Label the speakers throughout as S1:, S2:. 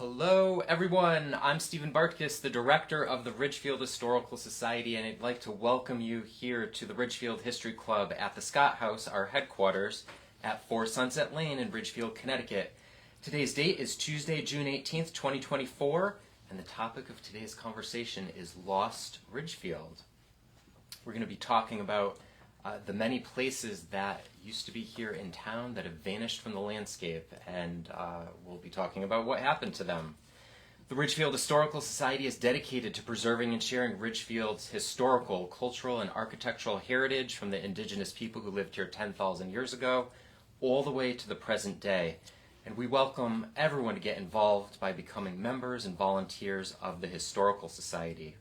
S1: Hello everyone, I'm Stephen Bartkus, the director of the Ridgefield Historical Society, and I'd like to welcome you here to the Ridgefield History Club at the Scott House, our headquarters, at 4 Sunset Lane in Ridgefield, Connecticut. Today's date is Tuesday, June 18th, 2024, and the topic of today's conversation is Lost Ridgefield. We're going to be talking about the many places that used to be here in town that have vanished from the landscape, and we'll be talking about what happened to them. The Ridgefield Historical Society is dedicated to preserving and sharing Ridgefield's historical, cultural, and architectural heritage from the indigenous people who lived here 10,000 years ago, all the way to the present day. And we welcome everyone to get involved by becoming members and volunteers of the Historical Society.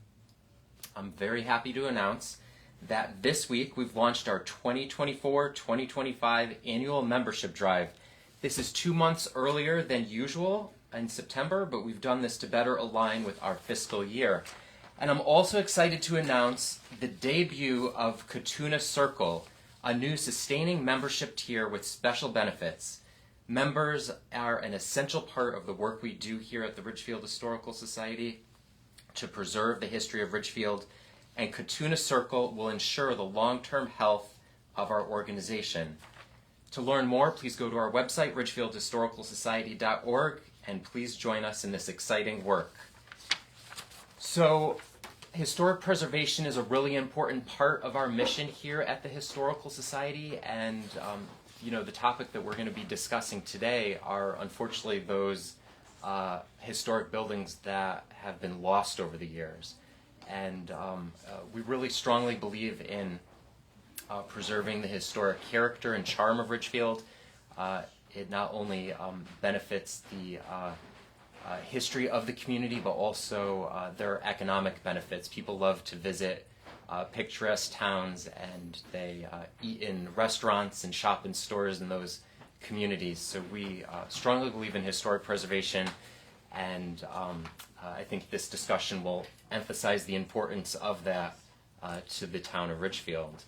S1: I'm very happy to announce that this week we've launched our 2024-2025 annual membership drive. This is 2 months earlier than usual in September, but we've done this to better align with our fiscal year. And I'm also excited to announce the debut of Katuna Circle, a new sustaining membership tier with special benefits. Members are an essential part of the work we do here at the Ridgefield Historical Society to preserve the history of Ridgefield, and Katuna Circle will ensure the long-term health of our organization. To learn more, please go to our website, ridgefieldhistoricalsociety.org, and please join us in this exciting work. So, historic preservation is a really important part of our mission here at the Historical Society, and the topic that we're going to be discussing today are unfortunately those historic buildings that have been lost over the years. And we really strongly believe in preserving the historic character and charm of Ridgefield. It not only benefits the history of the community, but also their economic benefits. People love to visit picturesque towns, and they eat in restaurants and shop in stores in those communities. So we strongly believe in historic preservation, and I think this discussion will emphasize the importance of that to the town of Ridgefield.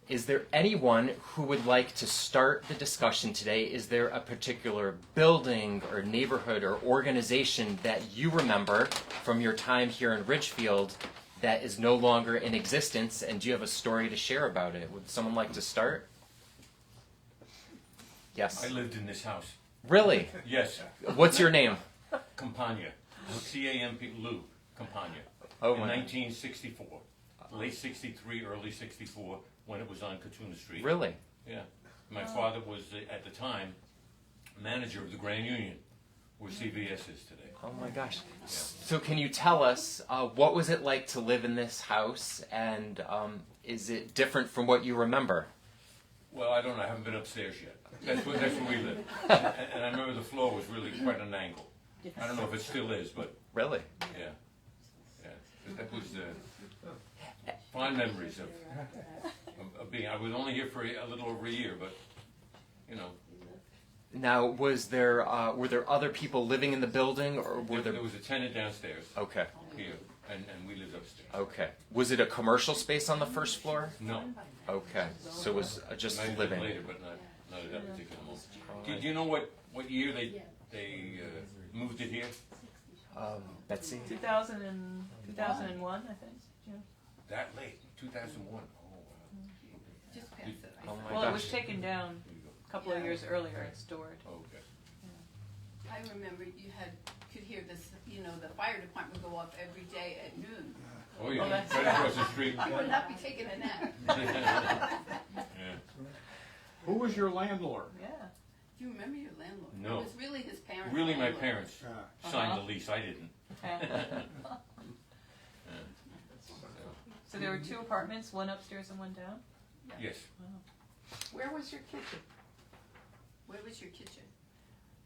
S1: Is there anyone who would like to start the discussion today? Is there a particular building or neighborhood or organization that you remember from your time here in Ridgefield that is no longer in existence, and do you have a story to share about it? Would someone like to start? Yes.
S2: I lived in this house.
S1: Really?
S2: Yes.
S1: What's your name?
S2: Campagna. C-A-M-P, Lou Campagna.
S1: Oh,
S2: in
S1: my.
S2: 1964. Late 63, early 64, when it was on Katuna Street.
S1: Really?
S2: Yeah. My father was, at the time, manager of the Grand Union, where CVS is today.
S1: Oh my gosh. So can you tell us, what was it like to live in this house, and is it different from what you remember?
S2: Well, I don't know. I haven't been upstairs yet. That's where we live. And I remember the floor was really quite an angle. I don't know if it still is, but
S1: Really?
S2: yeah. That was fond memories of being. I was only here for a little over a year, but
S1: Now, were there other people living in the building, or were there?
S2: There was a tenant downstairs.
S1: Okay.
S2: Here, and we lived upstairs.
S1: Okay. Was it a commercial space on the first floor?
S2: No.
S1: Okay. So it was just
S2: Might have been
S1: living.
S2: later, but not at that particular moment. Do you know what year they moved it here?
S1: Betsy?
S3: 2001, I think. Yeah.
S2: That late, 2001. Oh, wow.
S3: Just past it.
S1: Oh my
S3: Well,
S1: gosh.
S3: it was taken down a couple of years earlier and stored.
S2: Oh, okay.
S4: I remember you could hear this, the fire department would go off every day at noon.
S2: Oh, yeah.
S3: Oh, that's
S2: Right across the street.
S4: You would not be taking a nap.
S2: Yeah.
S5: Who was your landlord?
S3: Yeah.
S4: Do you remember your landlord?
S2: No.
S4: It was really his parents.
S2: Really, my
S4: landlord.
S2: parents signed the lease. I didn't.
S3: So there were 2 apartments, one upstairs and one down?
S2: Yes.
S4: Where was your kitchen? Where was your kitchen?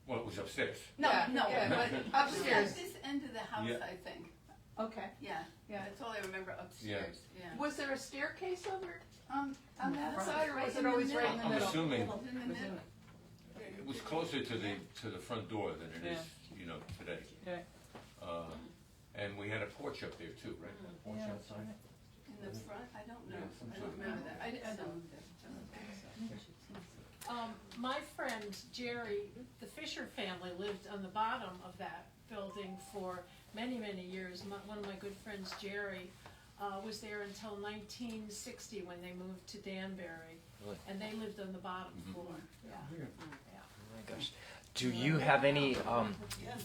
S2: Well, it was upstairs.
S4: No,
S3: Yeah,
S4: no,
S3: yeah,
S4: but
S3: upstairs.
S4: At this end of the house,
S2: Yeah.
S4: I think.
S6: Okay.
S4: Yeah,
S6: Yeah.
S4: that's all I remember upstairs. Yeah.
S6: Was there a staircase over
S4: On that
S6: front?
S4: side, or
S6: Was it
S4: in the
S6: always
S4: middle?
S6: right in the
S2: I'm
S6: middle?
S2: assuming
S4: In the middle.
S2: it was closer to the front door than it is, today.
S3: Okay.
S2: And we had a porch up there too, right? Porch
S3: Yeah,
S2: outside.
S4: In the front, I don't know.
S2: Yeah, some
S4: I
S2: sort
S4: don't
S2: of-
S4: remember that. I don't.
S6: My friend Jerry, the Fisher family lived on the bottom of that building for many, many years. One of my good friends, Jerry, was there until 1960 when they moved to Danbury.
S1: Really?
S6: And they lived on the bottom floor, yeah.
S5: Yeah.
S1: Oh my gosh. Do you have any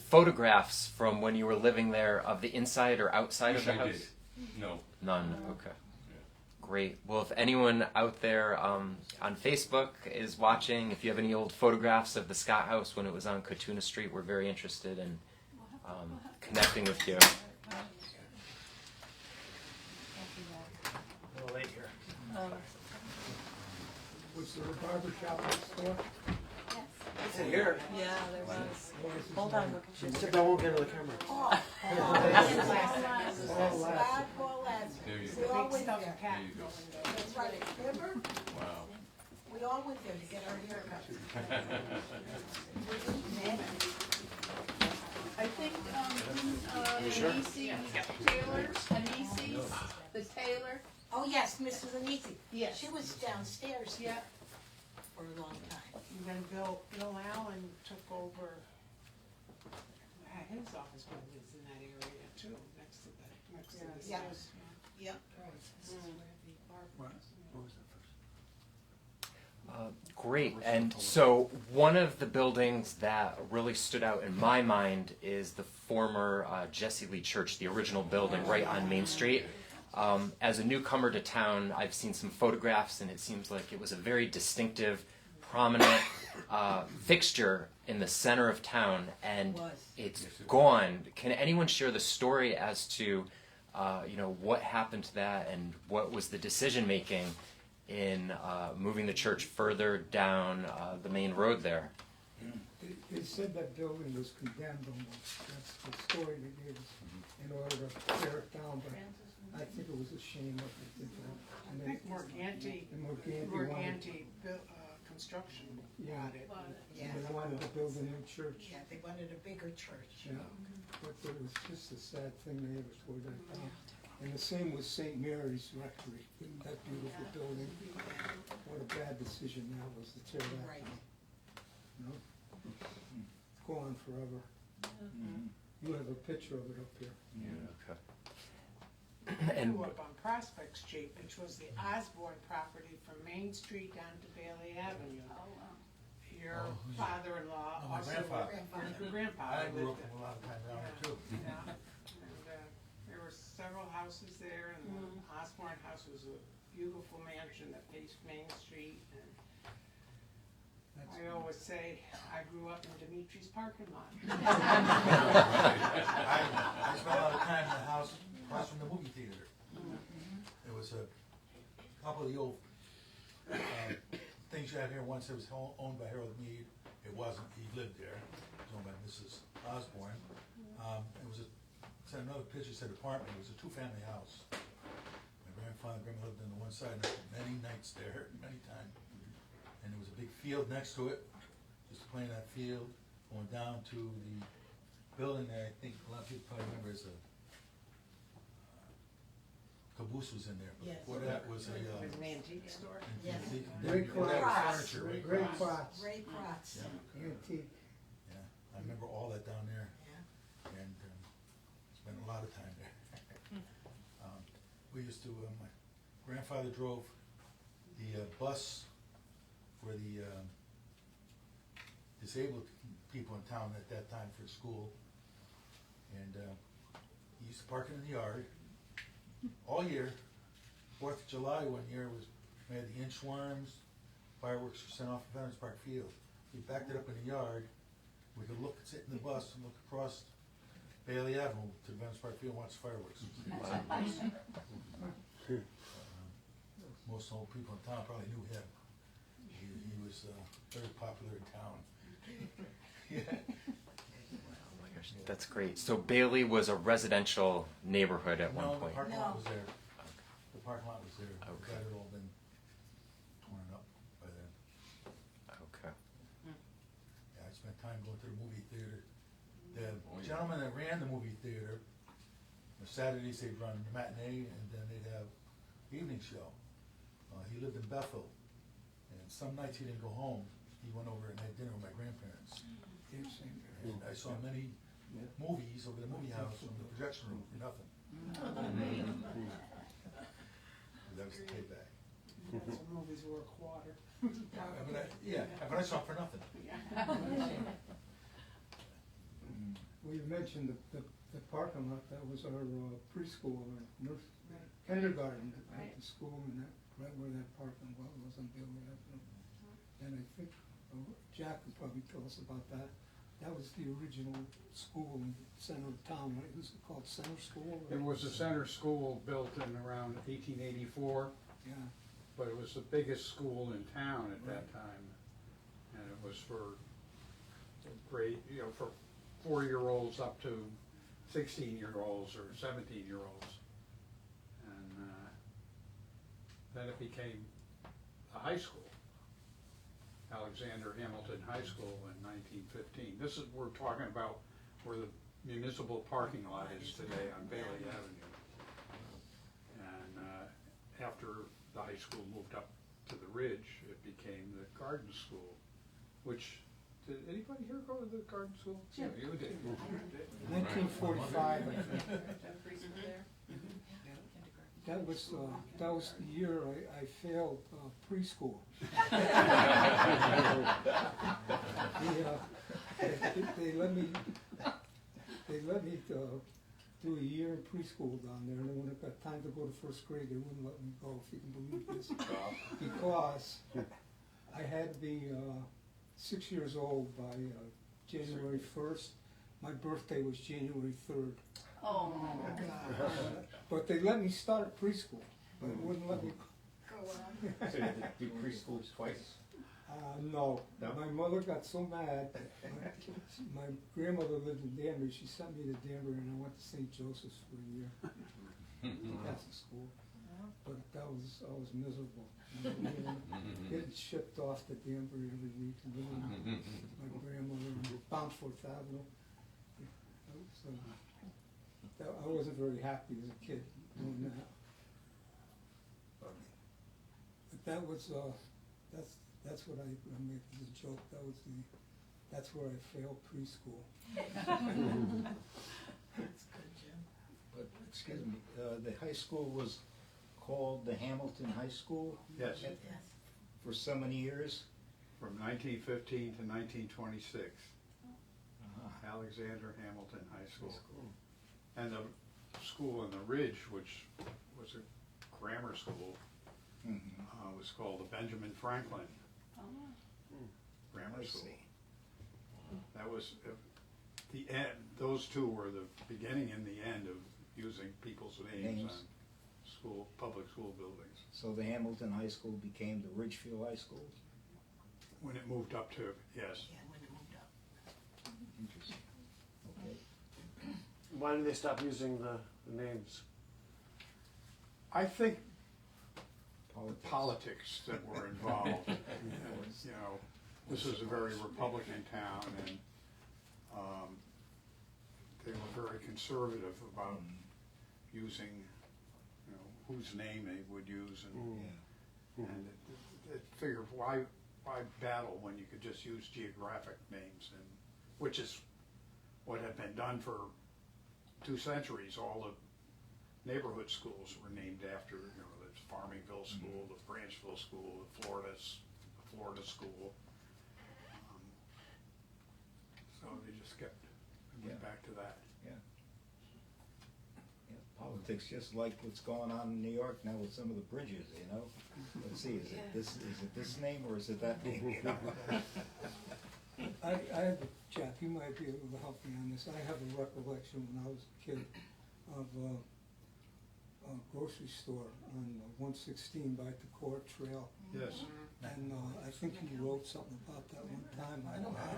S1: photographs from when you were living there of the inside or outside of
S2: Wish
S1: the
S2: I
S1: house?
S2: did. No.
S1: None. Okay. Great. Well, if anyone out there on Facebook is watching, if you have any old photographs of the Scott House when it was on Katuna Street, we're very interested in connecting with you.
S5: Was there a barber shop next door?
S7: It's in here.
S3: Yeah, there was.
S5: Hold
S3: Hold on.
S7: Except I won't get into the camera.
S2: There you
S8: We
S2: go.
S8: all went there.
S2: There you go.
S8: That's right, remember?
S2: Wow.
S8: We all went there to get our haircut. I think, Anisi's, the tailor. Oh, yes, Mrs. Anisi.
S6: Yes.
S8: She was downstairs
S6: Yeah.
S8: for a long time.
S9: And then Bill Allen took over, his office building is in that area too, next to the
S8: Yeah.
S9: stairs.
S8: Yep.
S1: Great. And so one of the buildings that really stood out in my mind is the former Jesse Lee Church, the original building right on Main Street. As a newcomer to town, I've seen some photographs, and it seems like it was a very distinctive, prominent fixture in the center of town, and it's gone. Can anyone share the story as to what happened to that, and what was the decision making in moving the church further down the main road there?
S5: They said that building was condemned almost. That's the story they gave us in order to tear it down, but I think it was a shame what they did to it.
S9: I
S5: And
S9: think Morganti Construction
S5: Yeah.
S9: bought it.
S8: Yeah.
S5: They wanted to build a new church.
S8: Yeah, they wanted a bigger church.
S5: Yeah, but it was just a sad thing they ever tore that down. And the same with St. Mary's Rectory, that beautiful building. What a bad decision that was to tear that
S8: Right.
S5: down. You know? Gone forever. You have a picture of it up here.
S1: Okay.
S9: I
S1: And
S9: grew up on Prospect Street, which was the Osborne property from Main Street down to Bailey Avenue. Your father-in-law
S7: my
S9: also.
S7: grandfather.
S9: Your grandfather
S7: I grew up
S9: lived
S7: a lot of time down there too.
S9: Yeah, and there were several houses there, and the Osborne House was a beautiful mansion that faced Main Street. And I always say I grew up in Dimitri's parking lot.
S7: I spent a lot of time in the house across from the movie theater. There was a couple of the old things you had here. Once it was owned by Harold Mead. It wasn't. He lived there. It was owned by Mrs. Osborne. It was said another picture said apartment. It was a two-family house. My grandfather and grandma lived on the one side. And I spent many nights there, many times. And there was a big field next to it. Just playing that field, going down to the building that I think a lot of people probably remember is a caboose was in there. But
S8: Yes.
S7: before that was a
S9: It was an antique store.
S8: Yes.
S5: Great
S7: That was
S5: Cross.
S7: furniture, Ray
S5: Great
S7: Cross.
S5: Cross.
S8: Ray Krotz.
S7: Yeah.
S5: Antique.
S7: Yeah, I remember all that down there,
S8: Yeah.
S7: and spent a lot of time there. We used to. My grandfather drove the bus for the disabled people in town at that time for school, and he used to park it in the yard all year. 4th of July one year was we had the inchworms, fireworks were sent off at Veterans Park Field. We backed it up in the yard. We could look, sit in the bus and look across Bailey Avenue to the Veterans Park Field and watch fireworks. Most old people in town probably knew him. He was very popular in town. Yeah.
S1: Oh my gosh, that's great. So Bailey was a residential neighborhood at one
S7: No, the
S1: point.
S7: parking lot
S8: No.
S7: was there. The parking lot was there.
S1: Okay.
S7: That had all been torn up by then.
S1: Okay.
S7: Yeah, I spent time going to the movie theater. The gentleman that ran the movie theater, on Saturdays they'd run matinee and then they'd have evening show. He lived in Bethel, and some nights he didn't go home. he went over and had dinner with my grandparents.
S5: Yeah, St. Mary's.
S7: And I saw many movies over the movie house from the projection room for nothing. That was the payback.
S9: Some movies were a quarter.
S7: But I saw it for nothing.
S5: Well, you mentioned the parking lot, that was our preschool, our kindergarten at the school, and that, right where that parking lot was on Bailey Avenue. And I think Jack could probably tell us about that. That was the original school in the center of town, right? Was it called Center School?
S10: It was a center school built in around 1884,
S5: Yeah,
S10: but it was the biggest school in town at that time. And it was for grade, for 4-year-olds up to 16-year-olds or 17-year-olds. And then it became a high school, Alexander Hamilton High School in 1915. This is, we're talking about where the municipal parking lot is today on Bailey Avenue. And after the high school moved up to the Ridge, it became the garden school, which, did anybody here go to the garden school? Yeah, you did.
S5: 1945, I think.
S3: There.
S5: That was the year I failed preschool. They let me do a year in preschool down there, and then when it got time to go to first grade, they wouldn't let me go, if you can believe this. Because I had to be 6 years old by January 1st. My birthday was January 3rd.
S4: Oh, my God.
S5: But they let me start preschool, but it wouldn't let me
S4: Go on.
S1: So you had to do preschool twice?
S5: no.
S1: No?
S5: My mother got so mad. My grandmother lived in Danbury. She sent me to Danbury, and I went to St. Joseph's for a year. Catholic school. But I was miserable. Getting shipped off to Danbury every week, and living with my grandmother on Bounceforth Avenue. So, I wasn't very happy as a kid doing that. But that was that's what I make as a joke. That's where I failed preschool.
S11: But, excuse me, the high school was called the Hamilton High School?
S10: Yes,
S11: For so many years?
S10: from 1915 to 1926,
S11: Ah,
S10: Alexander Hamilton High School.
S11: school.
S10: And the school in the Ridge, which was a grammar school,
S11: Mhm.
S10: was called the Benjamin Franklin Grammar
S11: I
S10: School.
S11: see.
S10: That was the end. Those two were the beginning and the end of using people's names
S11: Names.
S10: on public school buildings.
S11: So the Hamilton High School became the Ridgefield High School?
S10: When it moved up to, yes.
S8: Yeah, when it moved up.
S11: Interesting. Okay.
S12: Why did they stop using the names?
S10: I think
S11: Politics.
S10: politics that were involved. You know, this is a very Republican town, and they were very conservative about using, whose name they would use,
S11: Yeah.
S10: and it figured why battle when you could just use geographic names, and which is what had been done for 2 centuries. All the neighborhood schools were named after, the Farmingville School, the Branchville School, the Florida School. So they just kept went
S11: Yeah.
S10: back to that.
S11: Yeah. Yeah, politics, just like what's going on in New York now with some of the bridges, Let's see, is it this name or is it that name,
S5: I have, Jack, you might be able to help me on this. I have a recollection when I was a kid of a grocery store on 116 by Decorah Trail.
S10: Yes.
S5: And I think you wrote something about that one time.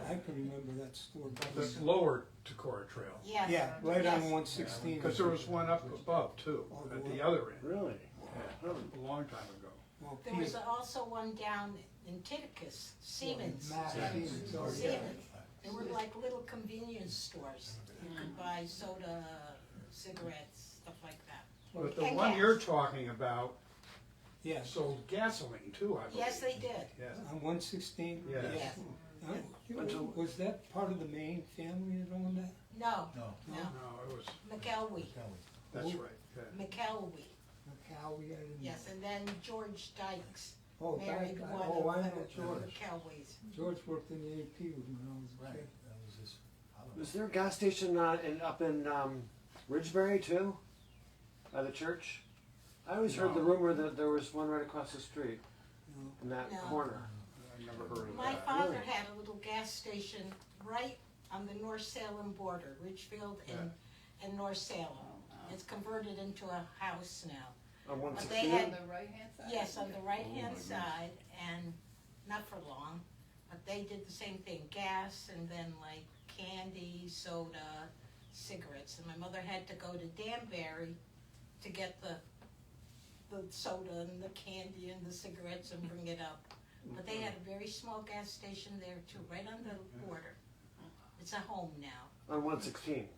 S5: I can remember that store.
S10: The lower Decorah Trail,
S8: Yes.
S5: Yeah, right on
S8: Yes.
S5: 116.
S10: because there was one up above too,
S5: All
S10: at
S5: the
S10: the
S5: way
S10: other end,
S12: Really?
S10: a long time ago.
S5: Well,
S8: There was also one down in Titicus, Siemens.
S5: Mass Siemens, oh, yeah.
S8: Siemens. They were like little convenience stores. You could buy soda, cigarettes, stuff like that.
S10: But the
S8: And
S10: one
S8: gas.
S10: you're talking about
S5: Yeah.
S10: sold gasoline too, I believe.
S8: Yes, they did.
S10: Yes.
S5: On 116?
S10: Yes.
S8: Yes.
S5: Was that part of the Main family that owned that?
S8: No,
S7: No.
S8: no.
S10: No, it was,
S8: McElwee,
S10: that's right, yeah.
S8: McElwee.
S5: Macaulay, I didn't.
S8: Yes, and then George Dykes
S5: Oh,
S8: married
S5: Dyke,
S8: one
S5: oh, I
S8: of
S5: know
S8: the
S5: George.
S8: McElweys.
S5: George worked in the AP with me when I was a
S7: Right,
S5: kid.
S7: that was his, I don't know.
S12: Was there a gas station up in Ridgebury too? By the church? I always heard the rumor that there was one right across the street
S5: No.
S12: in that
S8: No.
S12: corner.
S10: I never heard of
S8: My
S10: that.
S8: father
S12: Really?
S8: had a little gas station right on the North Salem border, Ridgefield and North Salem. It's converted into a house now.
S12: On
S8: But they
S12: 116?
S8: had,
S4: On the right-hand side?
S8: yes, on the right-hand
S2: Oh, my goodness.
S8: side, and not for long, but they did the same thing, gas and then like candy, soda, cigarettes. And my mother had to go to Danbury to get the soda and the candy and the cigarettes and bring it up. But they had a very small gas station there too, right on the border. It's a home now.
S12: On 116?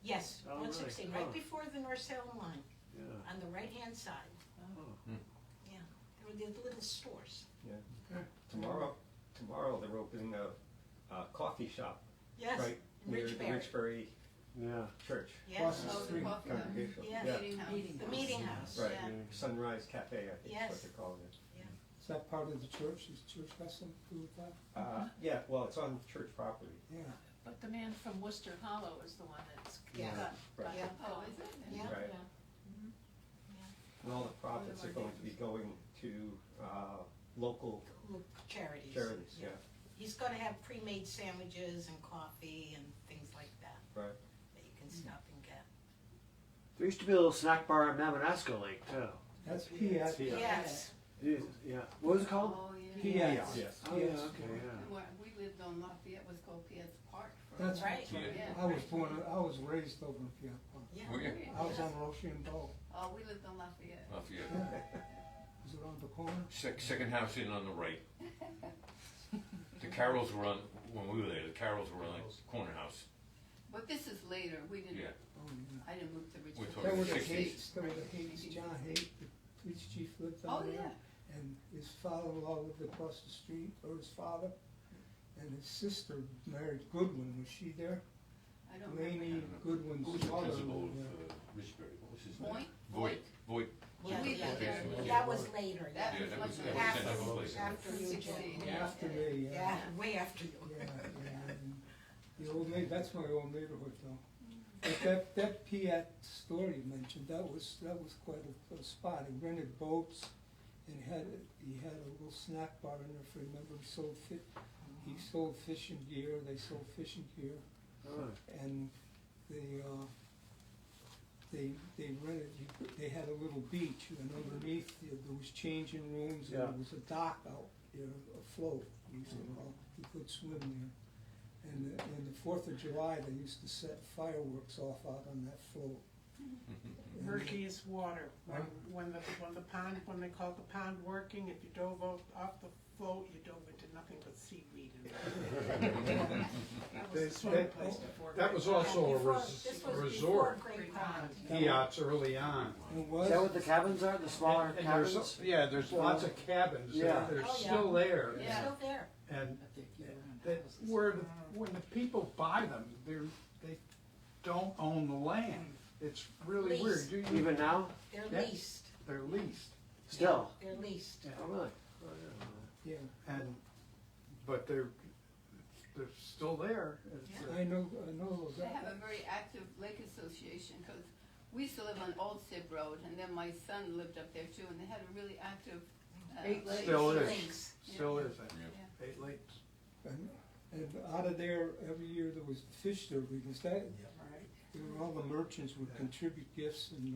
S8: Yes,
S12: Oh,
S8: 116,
S12: really?
S8: right
S12: Oh.
S8: before the North Salem line,
S12: Yeah.
S8: on the right-hand side.
S12: Oh.
S8: Yeah, there were the little stores.
S13: Tomorrow they're opening a coffee shop
S8: Yes,
S13: right
S8: in
S13: near the
S8: Ridgebury.
S13: Ridgebury
S12: Yeah.
S13: Church.
S8: Yes,
S5: Across the
S4: Oh, the
S5: street.
S4: coffee house.
S13: Congregational.
S8: yes,
S13: Yeah.
S8: the meeting house,
S13: Right.
S8: yeah.
S13: Sunrise Cafe, I think is
S8: Yes.
S13: what they're calling it.
S5: Is that part of the church? Does the church have something to do with that?
S13: Yeah, well, it's on church property.
S5: Yeah.
S6: But the man from Worcester Hollow is the one that's
S8: Yeah.
S6: got
S13: Right.
S8: Yeah.
S4: Oh, is it?
S8: Yeah.
S13: Right.
S6: Yeah.
S13: And all the profits are going to be going to local
S8: Little charities.
S13: charities, yeah,
S8: He's gonna have pre-made sandwiches and coffee and things like that,
S13: right.
S8: that you can stop and get.
S12: There used to be a little snack bar on Mamanasco Lake too.
S5: That's Piat.
S8: Yes,
S12: Yeah. What was it called?
S4: Oh, yeah.
S5: Piat.
S13: Yes.
S12: Oh, yeah,
S5: Yes.
S12: okay, yeah.
S4: And where we lived on Lafayette was called Piet's Park. For
S5: That's
S8: right.
S4: Yeah.
S5: I was raised over in Piat Park.
S8: yeah.
S2: Oh, yeah.
S5: I was on Rochambeau.
S4: Oh, we lived on Lafayette.
S2: Lafayette.
S5: Was it on the corner?
S2: Second house in on the right. The Carrolls were on, when we were there, the Carrolls were on the corner house.
S4: But this is later, we didn't,
S2: Yeah.
S5: Oh, yeah.
S4: I didn't move to Richmond.
S2: talking
S5: There were the
S2: 60s.
S5: Hates, there were the Hates, John Haight, the police chief lived
S4: Oh,
S5: down there.
S4: yeah.
S5: And his father-in-law lived across the street, or his father. And his sister married Goodwin, was she there?
S4: I don't
S5: Laney
S4: remember.
S5: Goodwin's
S2: Who was the
S5: mother
S2: principal
S5: lived
S2: of
S5: there.
S2: Richbury? What was his name?
S4: Point?
S2: Voight.
S8: Yeah,
S4: We
S8: yeah,
S4: lived there.
S8: that was later, yeah.
S4: That
S2: Yeah,
S4: was
S2: that
S4: much
S2: was-
S4: later.
S2: that was-
S8: After,
S2: that was later.
S8: after you,
S4: 16,
S8: Jane.
S4: yeah.
S5: After me, yeah.
S8: Yeah, way after you.
S5: Yeah, yeah. And the old that's my old neighborhood though. But that Piat store you mentioned, that was quite a spot. He rented boats and he had a little snack bar in there, if you remember. He sold fishing gear, they sold fishing gear.
S12: Oh.
S5: And they rented, they had a little beach, and underneath there was changing rooms, and
S12: Yeah.
S5: there was a dock out there, a float, we used to call, you could swim there. And the 4th of July, they used to set fireworks off out on that float.
S9: Murky's water, when the pond, when they called the pond working, if you dove off the float, you dove into nothing but seaweed. That was the swimming place before.
S10: That was
S9: Great Pond.
S10: also a
S8: Before- this was before
S10: resort,
S8: Great Pond.
S10: Piats early on.
S5: It was,
S12: Is that what the cabins are, the smaller
S10: And there's,
S12: cabins?
S10: yeah, there's lots of cabins,
S12: Yeah.
S10: they're
S8: Oh, yeah.
S10: still there.
S8: It's
S4: Yeah.
S8: still there.
S10: And when the people buy them, they don't own the land. It's really weird.
S8: Leased.
S12: Even now?
S8: They're
S10: Yeah.
S8: leased,
S10: They're leased.
S12: Still?
S8: they're leased.
S10: Yeah.
S12: Oh, really?
S5: yeah,
S10: But they're still there. It's,
S5: I know
S4: They have a
S5: that.
S4: very active lake association, because we used to live on Old Sib Road, and then my son lived up there too, and they had a really active, lake.
S10: Still is.
S8: Links.
S10: Still is, I
S2: Yeah.
S4: Yeah.
S10: 8 lakes.
S5: And out of there, every year there was fish derby,
S9: Right.
S5: all the merchants would contribute gifts, and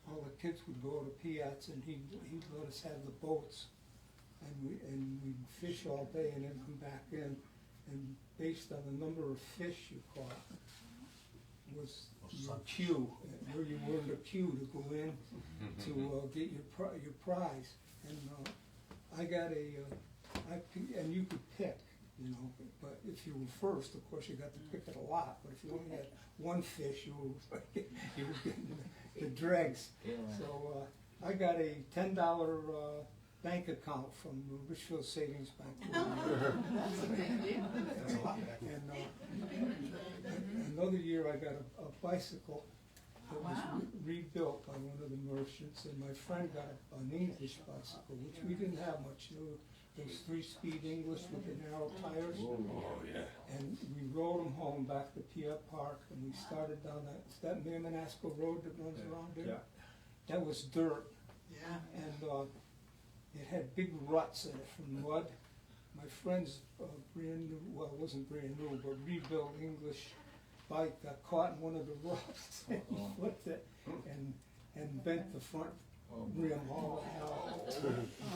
S5: all the kids would go to Piats, and he'd let us have the boats. And we'd fish all day and then come back in, and based on the number of fish you caught was your queue, where you were in the queue to go in to get your prize. And I got and you could pick, you know, but if you were first, of course, you got to pick it a lot. But if you only had one fish, you were getting the dregs. So I got a $10 bank account from Ridgefield Savings Bank.
S7: That's a lot back then.
S5: And another year I got a bicycle that was rebuilt by one of the merchants, and my friend got an English bicycle, which we didn't have much. Those 3-speed English with the narrow tires.
S2: Oh, yeah.
S5: And we rode them home back to Pierre Park, and we started down that Manasco Road that runs around there.
S12: Yeah.
S5: That was dirt,
S8: Yeah.
S5: and it had big ruts in it from mud. My friend's brand new, well, it wasn't brand new, but rebuilt English bike got caught in one of the ruts, and he flipped it and bent the front rim all out.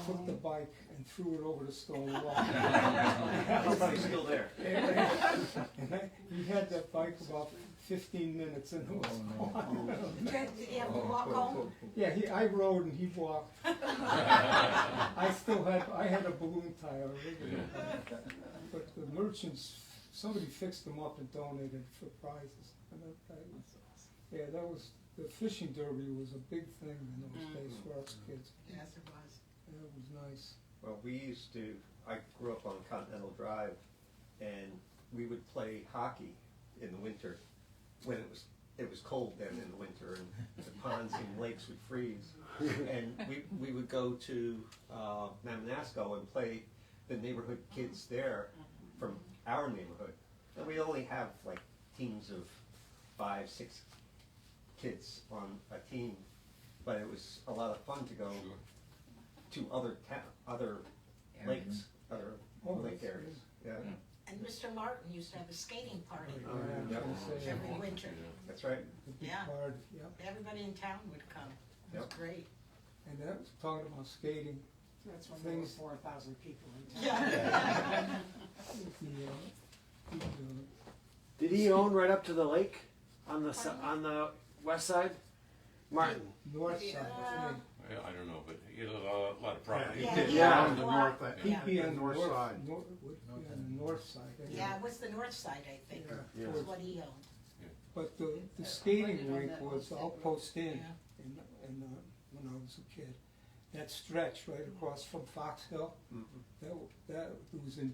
S5: Took the bike and threw it over the stone wall.
S12: It's probably still there.
S5: He had that bike about 15 minutes and it was gone.
S8: Did you have to walk home?
S5: Yeah, I rode and he walked. I had a balloon tire originally, but the merchants, somebody fixed them up and donated for prizes. And that was, the fishing derby was a big thing in those days for us kids.
S8: Yes, it was.
S5: Yeah, it was nice.
S13: Well, I grew up on Continental Drive, and we would play hockey in the winter when it was cold then in the winter, and the ponds and lakes would freeze. And we would go to Manasco and play the neighborhood kids there from our neighborhood. And we only have like teams of 5, 6 kids on a team, but it was a lot of fun to go to other lakes, other lake areas. Yeah,
S8: And Mr. Martin used to have a skating party
S5: Yeah, I was gonna say,
S8: every winter.
S13: that's right.
S5: the big
S8: Yeah.
S5: card, yeah.
S8: Everybody in town would come. It was
S13: Yep.
S8: great.
S5: And that was talking about skating.
S9: That's when there were
S5: Things-
S9: 4,000 people in town.
S8: Yeah.
S12: Did he own right up to the lake on the west side? Martin.
S5: North side, I think.
S2: I don't know, but he had a lot of property.
S8: Yeah,
S7: did.
S12: Yeah.
S7: On the north,
S8: Yeah.
S5: He'd be on the
S7: north side.
S5: on the north side. I
S8: Yeah,
S5: think.
S8: it was the north side, I think,
S5: Yeah.
S8: was what he owned.
S5: But the skating
S3: on
S5: rink
S3: that
S5: was
S3: whole
S5: outpost in,
S8: Yeah.
S5: when I was a kid. That stretch right across from Fox Hill, that was the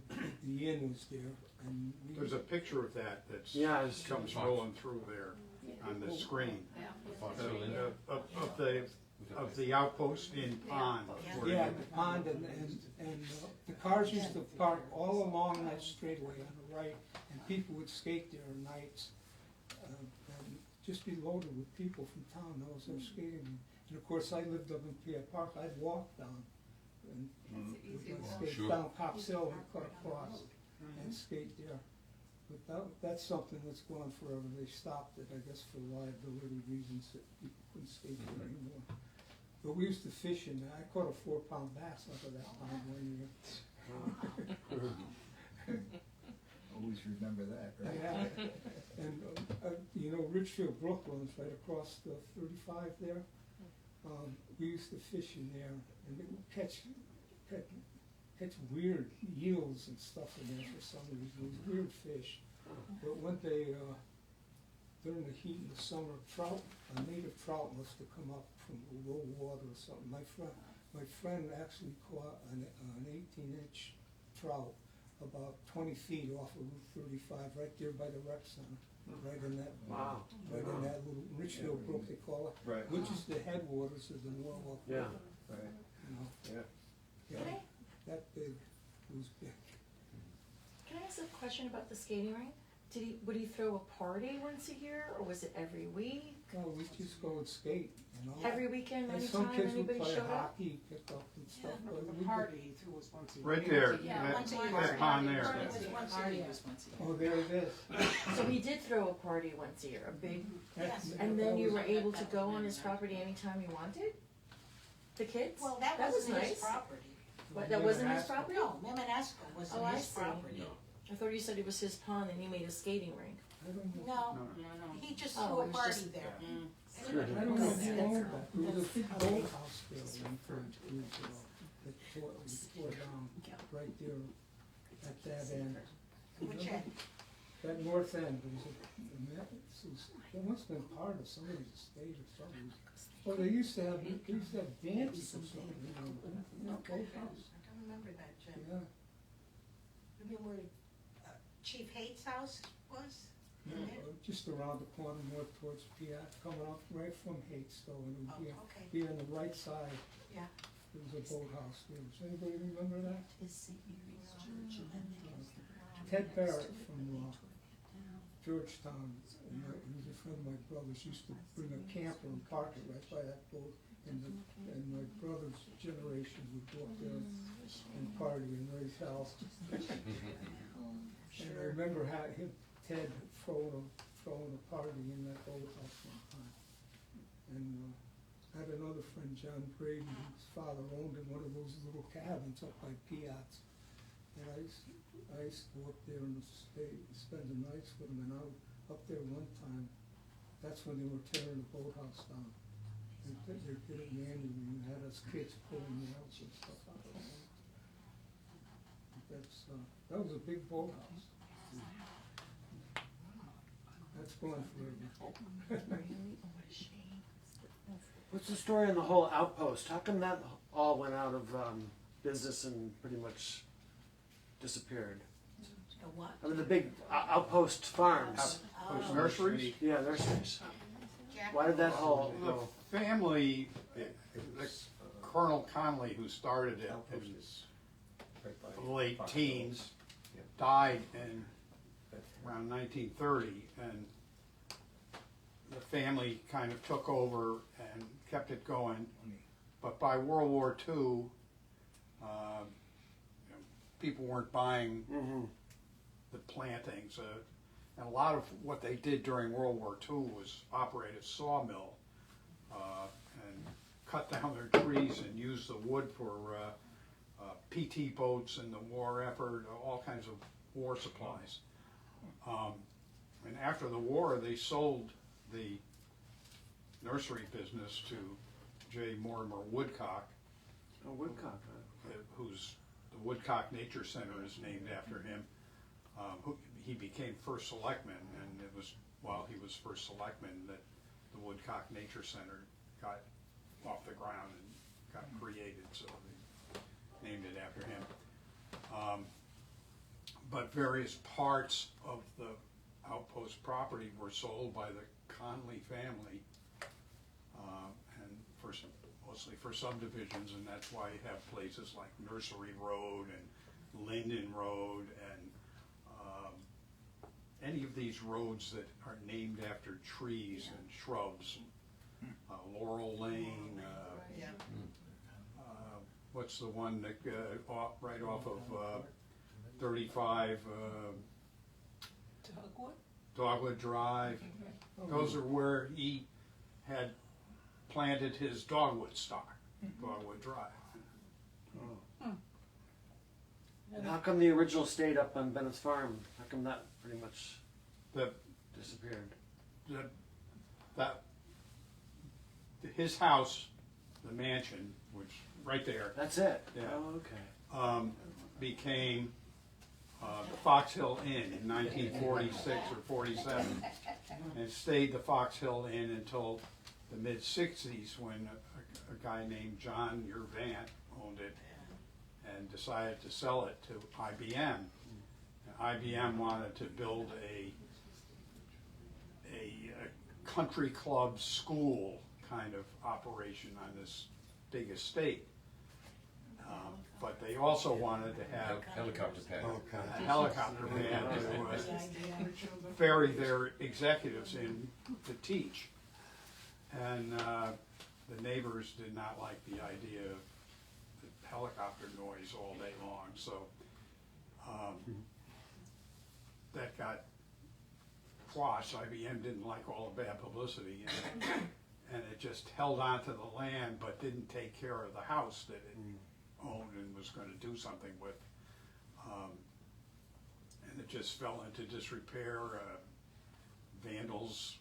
S5: inn was there, and we.
S10: There's a picture of that that's
S12: Yeah, it's-
S10: comes rolling through there on the screen.
S2: Fox Hill Inn.
S10: Of the outpost in Pond.
S8: Yeah.
S10: where
S5: Yeah,
S10: you-
S5: the pond and the cars used to park all along that straightaway on the right, and people would skate there at nights. And just be loaded with people from town, that was their skating. And of course, I lived up in Pierre Park, I'd walk down and with my skates
S2: Sure.
S5: down Cops Hill and cut across and skate there. But that's something that's gone forever, they stopped it, I guess for liability reasons, that people couldn't skate there anymore. But we used to fish in there. I caught a 4-pound bass out of that pond one year.
S11: Always remember that, right?
S5: Yeah. And, Ridgefield Brook runs right across the 35 there. We used to fish in there and it would catch weird eels and stuff in there for some reason. It was weird fish. But one day, during the heat in the summer, a native trout must have come up from low water or something. My friend actually caught an 18-inch trout about 20 feet off of Route 35, right there by the rec center, right in that,
S12: Wow.
S5: right in that little Ridgefield Brook they call it,
S13: Right.
S5: which is the headwaters of the Norwalk
S12: Yeah.
S5: River.
S13: Right.
S5: You know,
S13: Yeah.
S5: yeah, that big, it was big.
S14: Can I ask a question about the skating rink? Would he throw a party once a year, or was it every week?
S5: Well, we just go and skate, you know.
S14: Every weekend,
S5: And some
S14: anytime
S5: kids would
S14: anybody
S5: play
S14: showed up?
S5: hockey, pick up and stuff.
S9: No,
S5: but
S9: the
S5: we
S9: party he threw was once a year.
S10: Right there,
S8: Yeah, once a year.
S10: that pond there.
S8: Party was once a year.
S5: Oh, there it is.
S14: So he did throw a party once a year, a big,
S8: Yes.
S14: and then you were able to go on his property anytime you wanted? The kids?
S8: Well, that
S14: was
S8: wasn't his
S14: nice.
S8: property.
S14: What, that wasn't his property?
S8: No, Memenasco wasn't
S14: Oh, I
S8: his
S14: see.
S8: property.
S14: I thought you said it was his pond and he made a skating rink.
S5: I don't know.
S8: No, he just
S14: Oh,
S8: threw a
S14: it was
S8: party
S14: just-
S8: there.
S5: I don't know who owned that. There was a big boathouse there one time, that tore down right there at that end.
S8: Which end?
S5: that north end, it must have been part of somebody's estate or something. Well, they used to have dances or something, you know, in that
S8: Okay.
S5: boathouse.
S8: I don't remember that, Jim.
S5: Yeah.
S8: You mean where Chief Hate's house was?
S5: Just around the corner, more towards Piat, coming up right from Hatestow, and it
S8: Oh,
S5: would
S8: okay.
S5: be on the right side.
S8: Yeah.
S5: There was a boathouse there. Does anybody remember that?
S14: Is St. Mary's Church, and then there's the garage.
S5: Ted Barrett from Georgetown, and he was a friend of my brother's, used to bring a camper and park it right by that boat. And my brother's generation would go up there and party and raise hell. And I remember Ted throwing a party in that boathouse one time. And I had another friend, John Brady, whose father owned in one of those little cabins up by Piats. And I used to go up there and spend the nights with him. And I was up there one time. That's when they were tearing the boathouse down. They did it manually and had us kids pulling the house and stuff out of it. That was a big boathouse. That's going forever.
S12: What's the story on the whole outpost? How come that all went out of business and pretty much disappeared?
S8: The what?
S12: I mean, the big outpost farms.
S10: Nurseries?
S12: Yeah, nurseries.
S8: Jack?
S12: Why did that whole go?
S10: The family, Colonel Connolly, who started it in the late teens, died in around 1930, and the family kind of took over and kept it going. But by World War II, people weren't buying the plantings. And a lot of what they did during World War II was operate a sawmill and cut down their trees and use the wood for PT boats in the war effort, all kinds of war supplies. And after the war, they sold the nursery business to J. Mortimer Woodcock,
S12: Oh, Woodcock.
S10: who's the Woodcock Nature Center is named after him. He became first selectman, and it was while he was first selectman that the Woodcock Nature Center got off the ground and got created, so they named it after him. But various parts of the outpost property were sold by the Conley family, and mostly for subdivisions, and that's why you have places like Nursery Road and Linden Road and any of these roads that are named after trees and shrubs. Laurel Lane, what's the one that right off of 35 Dogwood Drive. Those are where he had planted his dogwood stock, Dogwood Drive.
S12: And how come the original stayed up on Bennett's Farm? How come that pretty much
S10: The
S12: disappeared?
S10: His house, the mansion, which right there,
S12: That's it?
S10: Yeah.
S12: Oh, okay.
S10: became the Fox Hill Inn in 1946 or 47, and stayed the Fox Hill Inn until the mid-60s when a guy named John Yervant owned it and decided to sell it to IBM. And IBM wanted to build a country club school kind of operation on this big estate. But they also wanted to have
S2: Helicopter pad.
S10: a helicopter pad to ferry their executives in to teach. And the neighbors did not like the idea of the helicopter noise all day long, so that got quashed. IBM didn't like all the bad publicity, and it just held on to the land but didn't take care of the house that it owned and was going to do something with. And it just fell into disrepair. Vandals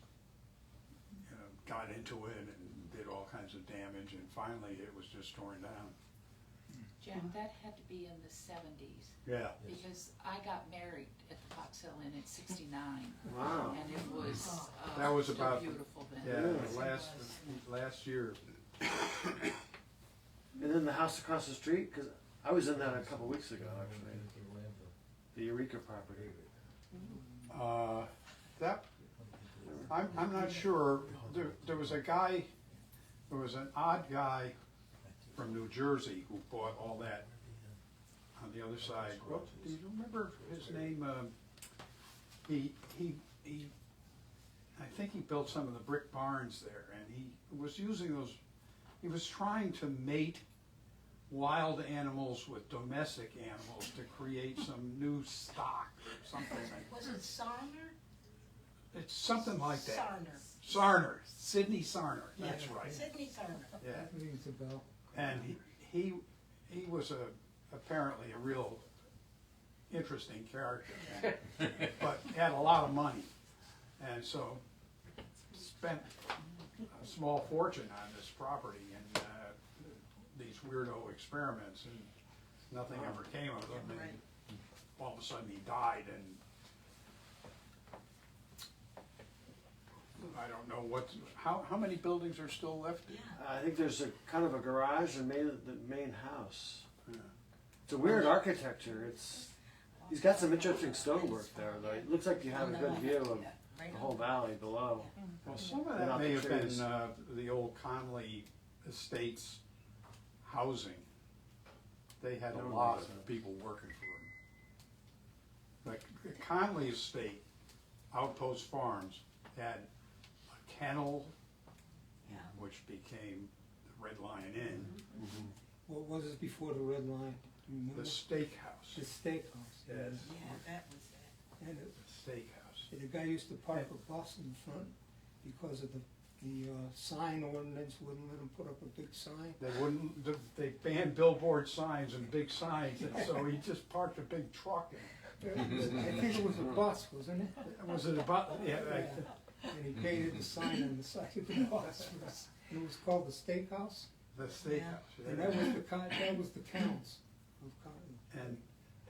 S10: got into it and did all kinds of damage, and finally it was just torn down.
S15: Jack, that had to be in the 70s.
S10: Yeah.
S15: Because I got married at the Fox Hill Inn at 69.
S12: Wow.
S15: And it was
S10: That was
S15: still
S10: about,
S15: beautiful then.
S10: yeah,
S15: Yes,
S10: the
S15: it was.
S10: last year.
S12: And then the house across the street, because I was in that a couple weeks ago, actually. The Eureka property.
S10: That, I'm not sure, there was a guy, there was an odd guy from New Jersey who bought all that on the other side. What, do you remember his name? He, I think he built some of the brick barns there, and he was using those, he was trying to mate wild animals with domestic animals to create some new stock or something like that.
S8: Was it Sarner?
S10: It's something like that.
S8: Sarner.
S10: Sarner, Sidney Sarner, that's right.
S8: Sidney Sarner.
S10: Yeah,
S5: That rings a bell.
S10: and he was apparently a real interesting character, but had a lot of money, and so spent a small fortune on this property and these weirdo experiments, and nothing ever came of them. And all of a sudden he died, and I don't know how many buildings are still left?
S12: I think there's a kind of a garage and the main house. It's a weird architecture. He's got some interesting stonework there, though. It looks like you have a good view of the whole valley below.
S10: Well, some of
S12: And
S10: that
S12: up
S10: may
S12: the
S10: have been
S12: trees.
S10: the old Conley Estates housing. They had a
S12: Oh,
S10: lot
S12: nice.
S10: of people working for them. The Conley Estate, Outpost Farms, had a kennel, which became the Red Lion Inn,
S5: What was it before the Red Line? Do you remember?
S10: the steakhouse.
S5: The steakhouse.
S10: Yes.
S8: Yeah, that was it.
S5: And
S10: The steakhouse.
S5: the guy used to park a bus in front because of the sign ordinance wouldn't let him put up a big sign.
S10: They wouldn't, they banned billboard signs and big signs, and so he just parked a big truck in.
S5: I think it was a bus, wasn't it?
S10: Was it about, yeah,
S5: And he painted the sign on the side of the bus. And it was called the Steakhouse.
S10: the steakhouse.
S5: And
S10: yeah.
S5: that was the counts of Cotton.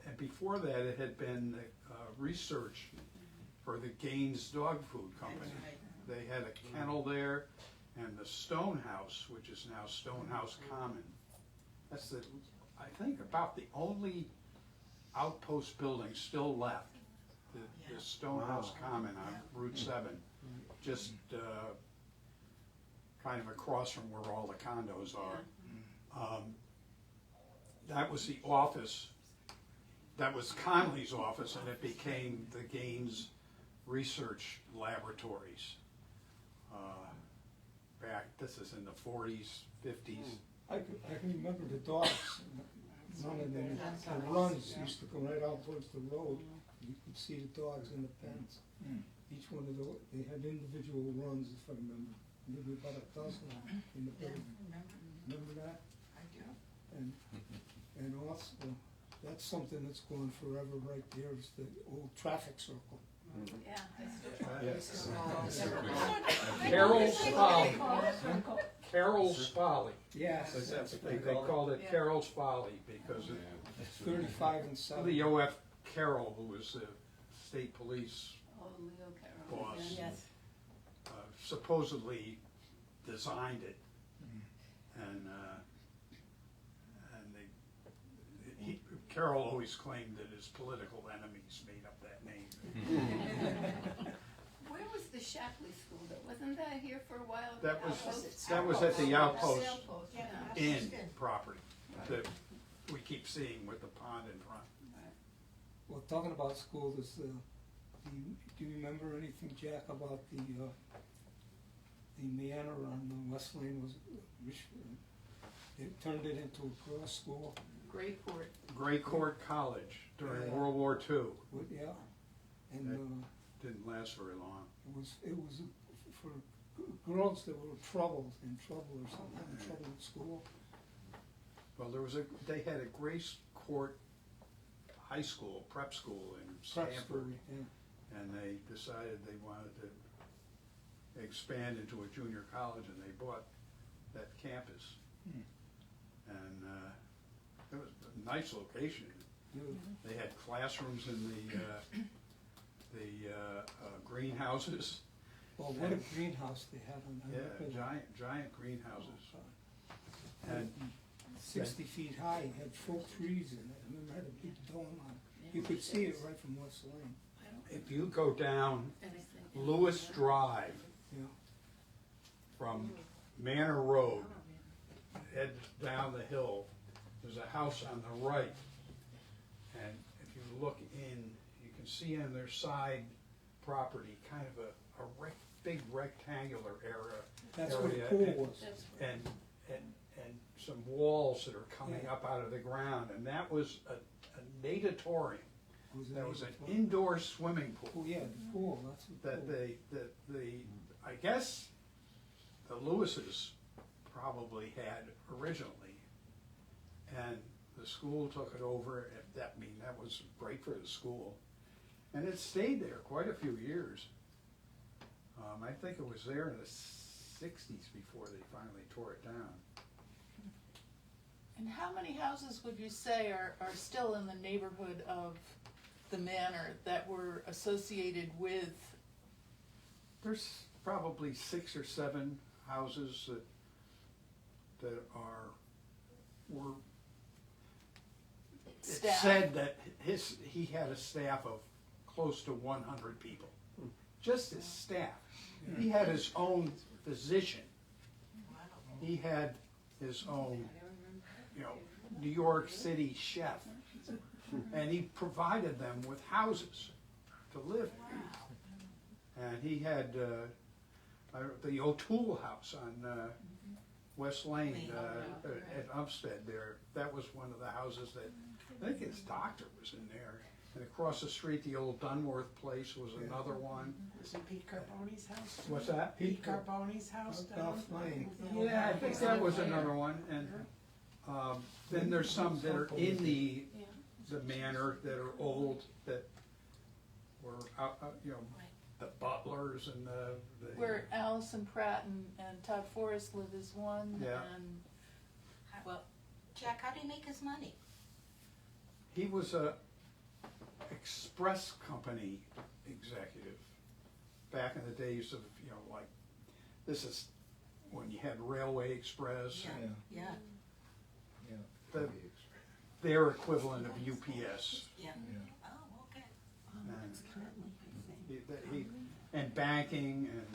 S10: And before that, it had been research for the Gaines Dog Food Company. They had a kennel there, and the Stone House, which is now Stonehouse Common. That's I think, about the only outpost building still left. The Stonehouse Common on Route 7, just kind of across from where all the condos are. That was the office. That was Conley's office, and it became the Gaines Research Laboratories. This is in the 40s, 50s.
S5: I can remember the dogs. None of them, the runs used to come right out towards the road. You could see the dogs in the pens. Each one of they had individual runs, if I remember. Maybe about a dozen in the building. Remember that?
S8: I do.
S5: And also, that's something that's going forever right there is the old traffic circle.
S4: Yeah,
S10: Yes. Carol's Folly. Carol's Folly.
S5: Yes.
S10: They called it Carol's Folly because of
S5: 35 and 7.
S10: Leo F. Carroll, who was the state police
S4: Oh, Leo Carroll.
S10: boss,
S8: Yes.
S10: supposedly designed it, and Carroll always claimed that his political enemies made up that name.
S4: Where was the Shapley School? Wasn't that here for a while?
S10: That
S4: Outpost?
S10: was at the Outpost
S4: Yeah.
S10: Inn property that we keep seeing with the pond in front.
S5: Well, talking about school, do you remember anything, Jack, about the manor on West Lane? Was Ridgefield? They turned it into a girls' school.
S15: Gray Court.
S10: Gray Court College during
S5: Yeah.
S10: World War II.
S5: Yeah, and
S10: Didn't last very long.
S5: it was for girls that were troubled or something, having trouble in school.
S10: Well, they had a Grace Court High School, prep school in
S5: Prep
S10: Stanford,
S5: school, yeah.
S10: and they decided they wanted to expand into a junior college, and they bought that campus. And it was a nice location. They had classrooms in the greenhouses.
S5: Well, what a greenhouse they had on
S10: Yeah,
S5: that.
S10: giant greenhouses. And
S5: 60 feet high, had full trees in it, I remember it had a big dome on it. You could see it right from West Lane.
S10: if you go down Lewis Drive
S5: Yeah.
S10: from Manor Road, head down the hill, there's a house on the right. And if you look in, you can see on their side property, kind of a big rectangular area.
S5: That's where the pool was.
S10: And some walls that are coming up out of the ground, and that was a natatorium. That was an indoor swimming pool.
S5: Oh, yeah, the pool, that's the
S10: That
S5: pool.
S10: I guess the Lewises probably had originally. And the school took it over, and that was great for the school. And it stayed there quite a few years. I think it was there in the 60s before they finally tore it down.
S16: And how many houses would you say are still in the neighborhood of the manor that were associated with?
S10: There's probably 6 or 7 houses that were. It
S16: Staff.
S10: said that he had a staff of close to 100 people, just his staff. He had his own physician. He had his own, New York City chef, and he provided them with houses to live in. And he had the O'Toole house on West Lane at Umstead there. That was one of the houses that, I think his doctor was in there. And across the street, the old Dunworth place was another one.
S9: Was it Pete Carbone's house?
S10: What's that?
S9: Pete Carbone's house down?
S5: Off Lane.
S10: Yeah, I think that was another one. And then there's some that are in the manor that are old, that were, the Butlers and the
S16: Where Allison Pratt and Todd Forrest live is one,
S10: Yeah.
S16: and,
S8: Well, Jack, how do you make his money?
S10: He was a express company executive back in the days of, like, this is when you had Railway Express.
S8: Yeah.
S10: Their equivalent of UPS.
S8: Yeah. Oh, okay.
S10: And banking, and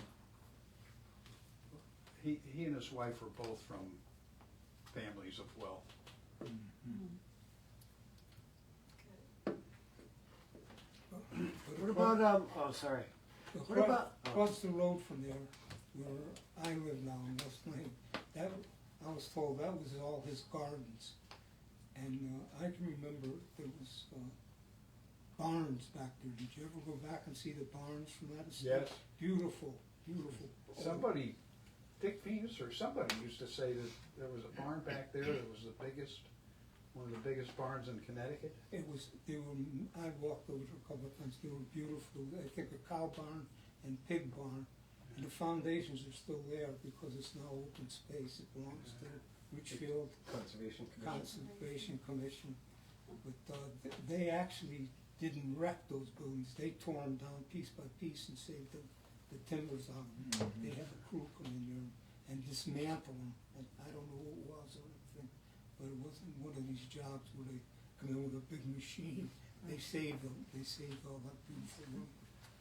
S10: he and his wife were both from families of wealth.
S12: What about, oh, sorry. What about-
S5: Across the road from there, where I live now in West Lane, that, I was told that was all his gardens. And I can remember there was barns back there. Did you ever go back and see the barns from that estate?
S10: Yes.
S5: Beautiful, beautiful.
S10: Somebody, Dick Venus or somebody used to say that there was a barn back there that was one of the biggest barns in Connecticut.
S5: It was, I walked over a couple of times, they were beautiful. I think a cow barn and pig barn. And the foundations are still there because it's now open space. It belongs to Ridgefield Conservation Commission. But they actually didn't wreck those buildings. They tore them down piece by piece and saved the timbers out of them. They had a crew come in there and dismantle them. And I don't know who it was or anything, but it wasn't one of these jobs where they come in with a big machine. They saved them. They saved all that beautiful room.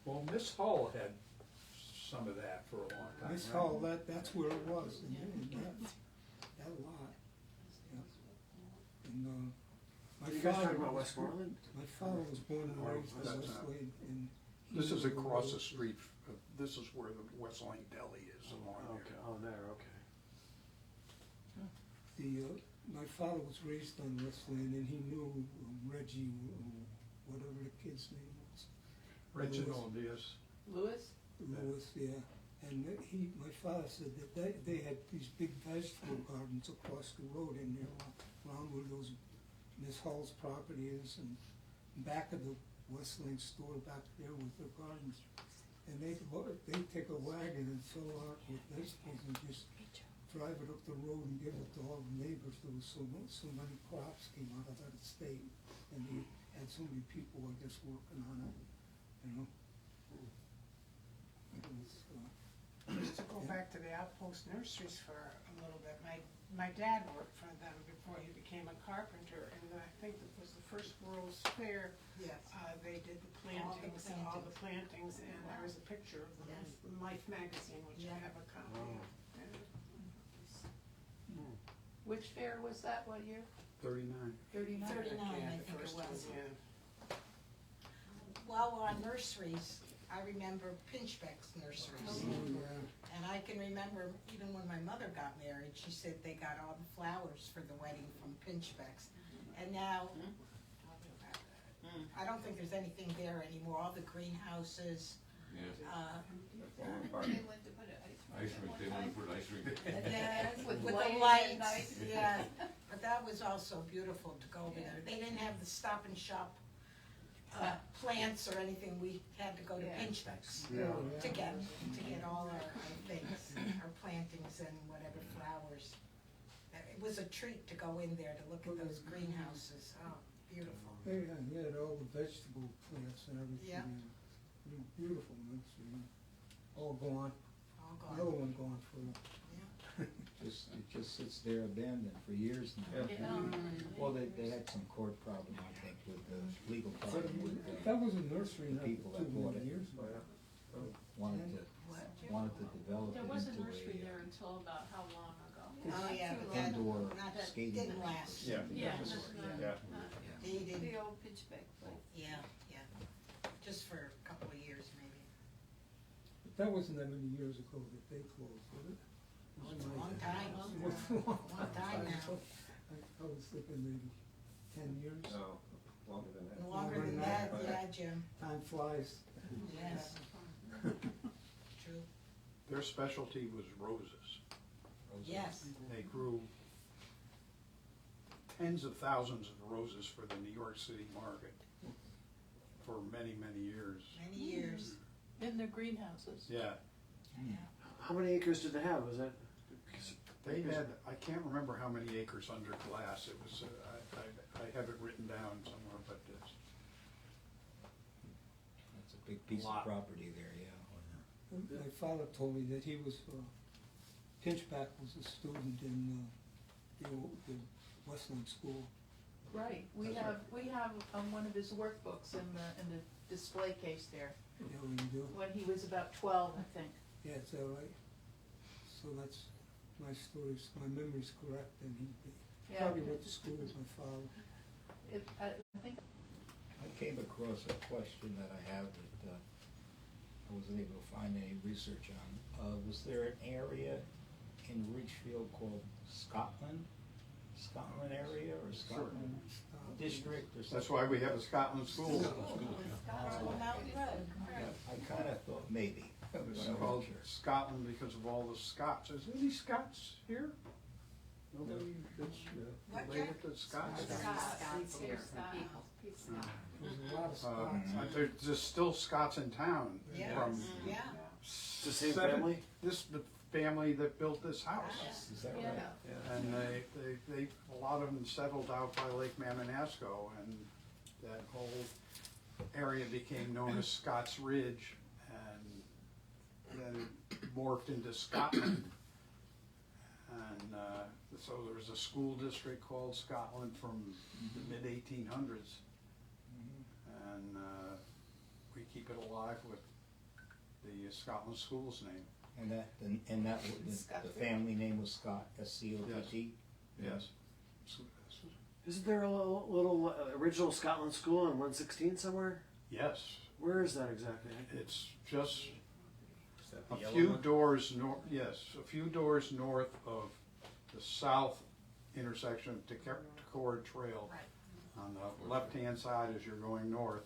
S10: Well, Miss Hull had some of that for a long time.
S5: Miss
S10: right?
S5: Hall, that's where it was, and that lot. Yeah. And my
S12: Are you guys
S5: father
S12: talking about
S5: was-
S12: Westmoreland?
S5: My father was born and raised in
S10: That's
S5: West
S10: not-
S5: Lane, and he
S10: This is
S5: knew
S10: across the
S5: the-
S10: street, this is where the West Lane Deli is along
S12: Okay,
S10: there.
S12: oh, there, okay.
S5: My father was raised on West Lane, and he knew Reggie, whatever the kid's name was.
S10: Reginald, yes.
S16: Lewis?
S5: Lewis, yeah. And my father said that they had these big vegetable gardens across the road in there, around where those Miss Hall's property is, and back of the West Lane store back there with their gardens. And they'd take a wagon and fill out with vegetables and just drive it up the road and give it to all the neighbors. There was so many crops came out of that estate, and they had so many people, I guess, working on it, you know. It was,
S9: Just to go back to the outpost nurseries for a little bit, my dad worked for them before he became a carpenter, and I think it was the first World's Fair.
S8: Yes.
S9: They did the plantings, all the plantings, and there was a picture of them in Life magazine, which I have a copy of.
S16: Which fair was that, what year?
S10: 39.
S16: 39?
S8: 39, I
S9: Yeah,
S8: think
S9: the
S8: it
S9: first one,
S8: was.
S9: yeah.
S8: While we're on nurseries, I remember Pinchbeck's nurseries. And I can remember even when my mother got married, she said they got all the flowers for the wedding from Pinchbeck's. And now, I don't think there's anything there anymore, all the greenhouses.
S4: They went to put an
S2: Ice rink, they want to put ice rink.
S8: Yeah, with the
S4: lights.
S8: lights, yeah, but that was also beautiful to go over there. They didn't have the Stop and Shop plants or anything, we had to go to Pinchbeck's to get all our things, our plantings and whatever flowers. It was a treat to go in there to look at those greenhouses, oh, beautiful.
S5: yeah, he had all the vegetable plants and everything.
S8: Yeah.
S5: You know, beautiful nursery, all gone.
S8: All
S5: Another
S8: gone.
S5: one gone for,
S11: It just sits there abandoned for years now. Well, they had some court problem, I think, with the legal problem with
S5: that was a nursery
S11: the
S5: not
S11: people that
S5: too
S11: bought
S5: many
S11: it.
S5: years ago.
S11: Wanted to develop
S6: There
S11: it
S6: was a
S11: into
S6: nursery
S11: a
S6: there until about how long ago?
S8: Oh, yeah, but that,
S11: indoor
S8: that
S11: skating
S8: didn't
S11: rink.
S8: last.
S12: Yeah.
S6: Yeah.
S8: They didn't,
S4: The old Pitchback place.
S8: yeah, just for a couple of years maybe.
S5: But that wasn't that many years ago that they closed, was it?
S8: It's a long time,
S5: It was a long
S8: long time now.
S5: I was thinking maybe 10 years.
S13: No, longer than that.
S8: Longer than that, yeah, Jim,
S5: Time flies.
S8: yes. True,
S10: Their specialty was roses.
S8: yes.
S10: They grew tens of thousands of roses for the New York City market for many, many years.
S8: Many years.
S16: In their greenhouses.
S10: Yeah,
S12: How many acres did they have? Was it?
S10: they had, I can't remember how many acres under glass. It was, I have it written down somewhere, but it's,
S11: That's a big piece of property there, yeah.
S5: My father told me that he was, Pinchback was a student in the Westland School.
S16: Right, we have one of his workbooks in the display case there,
S5: Yeah, we do.
S16: when he was about 12, I think.
S5: Yeah, is that right? So that's, my story's, my memory's correct, and he
S16: Yeah.
S5: probably went to school with my father.
S16: I think
S11: I came across a question that I have that I wasn't able to find any research on. Was there an area in Ridgefield called Scotland area or Scotland district or something?
S10: that's why we have a Scotland school.
S8: Mountain Road.
S11: I kinda thought maybe. but I
S10: It's
S11: wasn't
S10: called
S11: sure.
S10: Scotland because of all the Scots. Is there any Scots here? Nobody that's
S8: What,
S10: related to Scots?
S5: There's a lot of spots.
S10: There's still Scots in town.
S8: Yeah,
S10: From
S8: yeah.
S12: It's the same
S10: seven-
S12: family?
S10: the family that built this house.
S11: Is that
S16: Yeah.
S11: right?
S10: And they, a lot of them settled out by Lake Mamanasco, and that whole area became known as Scott's Ridge, and then it morphed into Scotland. And so there was a school district called Scotland from the mid-1800s. And we keep it alive with the Scotland Schools name.
S11: And the family name was Scott, S-C-O-T-T?
S10: Yes.
S12: Isn't there a little original Scotland school on 116 somewhere?
S10: Yes,
S12: Where is that exactly?
S10: it's just
S13: Is that
S10: a
S13: the yellow
S10: few
S13: one?
S10: doors north, yes, a few doors north of the south intersection of Decord Trail.
S8: Right.
S10: On the left-hand side as you're going north,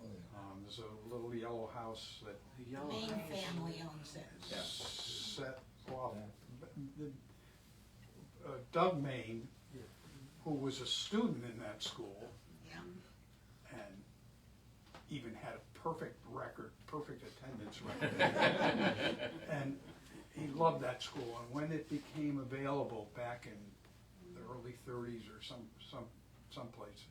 S11: Oh, yeah.
S10: there's a little yellow house that
S12: The yellow
S8: Main
S12: house.
S8: family owns it.
S10: set off. Doug Main, who was a student in that school
S8: Yeah.
S10: and even had a perfect attendance record. And he loved that school, and when it became available back in the early 30s or someplace,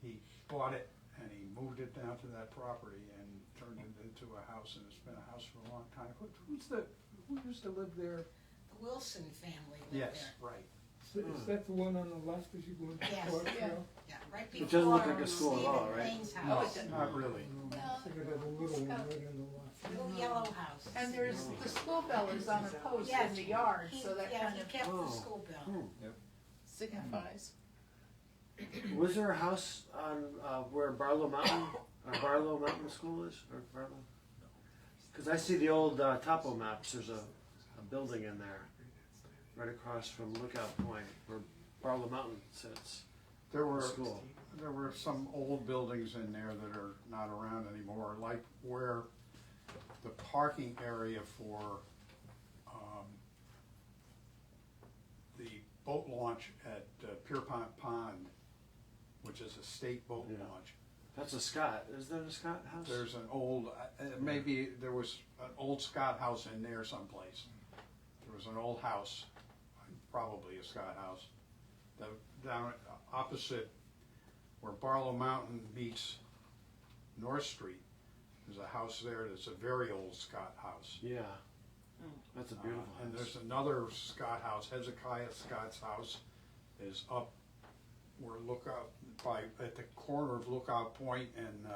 S10: he bought it and he moved it down to that property and turned it into a house, and it's been a house for a long time. Who used to live there?
S8: The Wilson family lived
S10: Yes,
S8: there.
S10: right.
S5: Is that the one on the left as you go into
S8: Yes,
S5: Clark
S8: yeah.
S5: Trail?
S8: Yeah, right
S12: It doesn't look
S8: before
S12: like a school at all,
S8: Stephen
S12: right?
S8: Payne's
S10: No,
S8: house.
S10: not really.
S5: I think it had a little one right on the left.
S8: Little yellow house.
S16: And there's, the school bell is on a post
S8: Yes,
S16: in the yard,
S8: he-
S16: so that
S8: yeah,
S16: kind
S8: he
S16: of
S8: kept
S12: Oh.
S8: the school bell.
S16: signifies.
S12: Was there a house on where Barlow Mountain School is, or Barlow? Because I see the old topo maps. There's a building in there, right across from Lookout Point, where Barlow Mountain sits.
S10: There were
S12: School.
S10: some old buildings in there that are not around anymore, like where the parking area for the boat launch at Pierpont Pond, which is a state boat
S12: Yeah.
S10: launch.
S12: That's a Scott. Is that a Scott house?
S10: There's an old, maybe there was an old Scott house in there someplace. There was an old house, probably a Scott house, down opposite where Barlow Mountain meets North Street. There's a house there that's a very old Scott house.
S12: Yeah. That's a beautiful
S10: And
S12: house.
S10: there's another Scott house, Hezekiah Scott's house, is up where Lookout, at the corner of Lookout Point and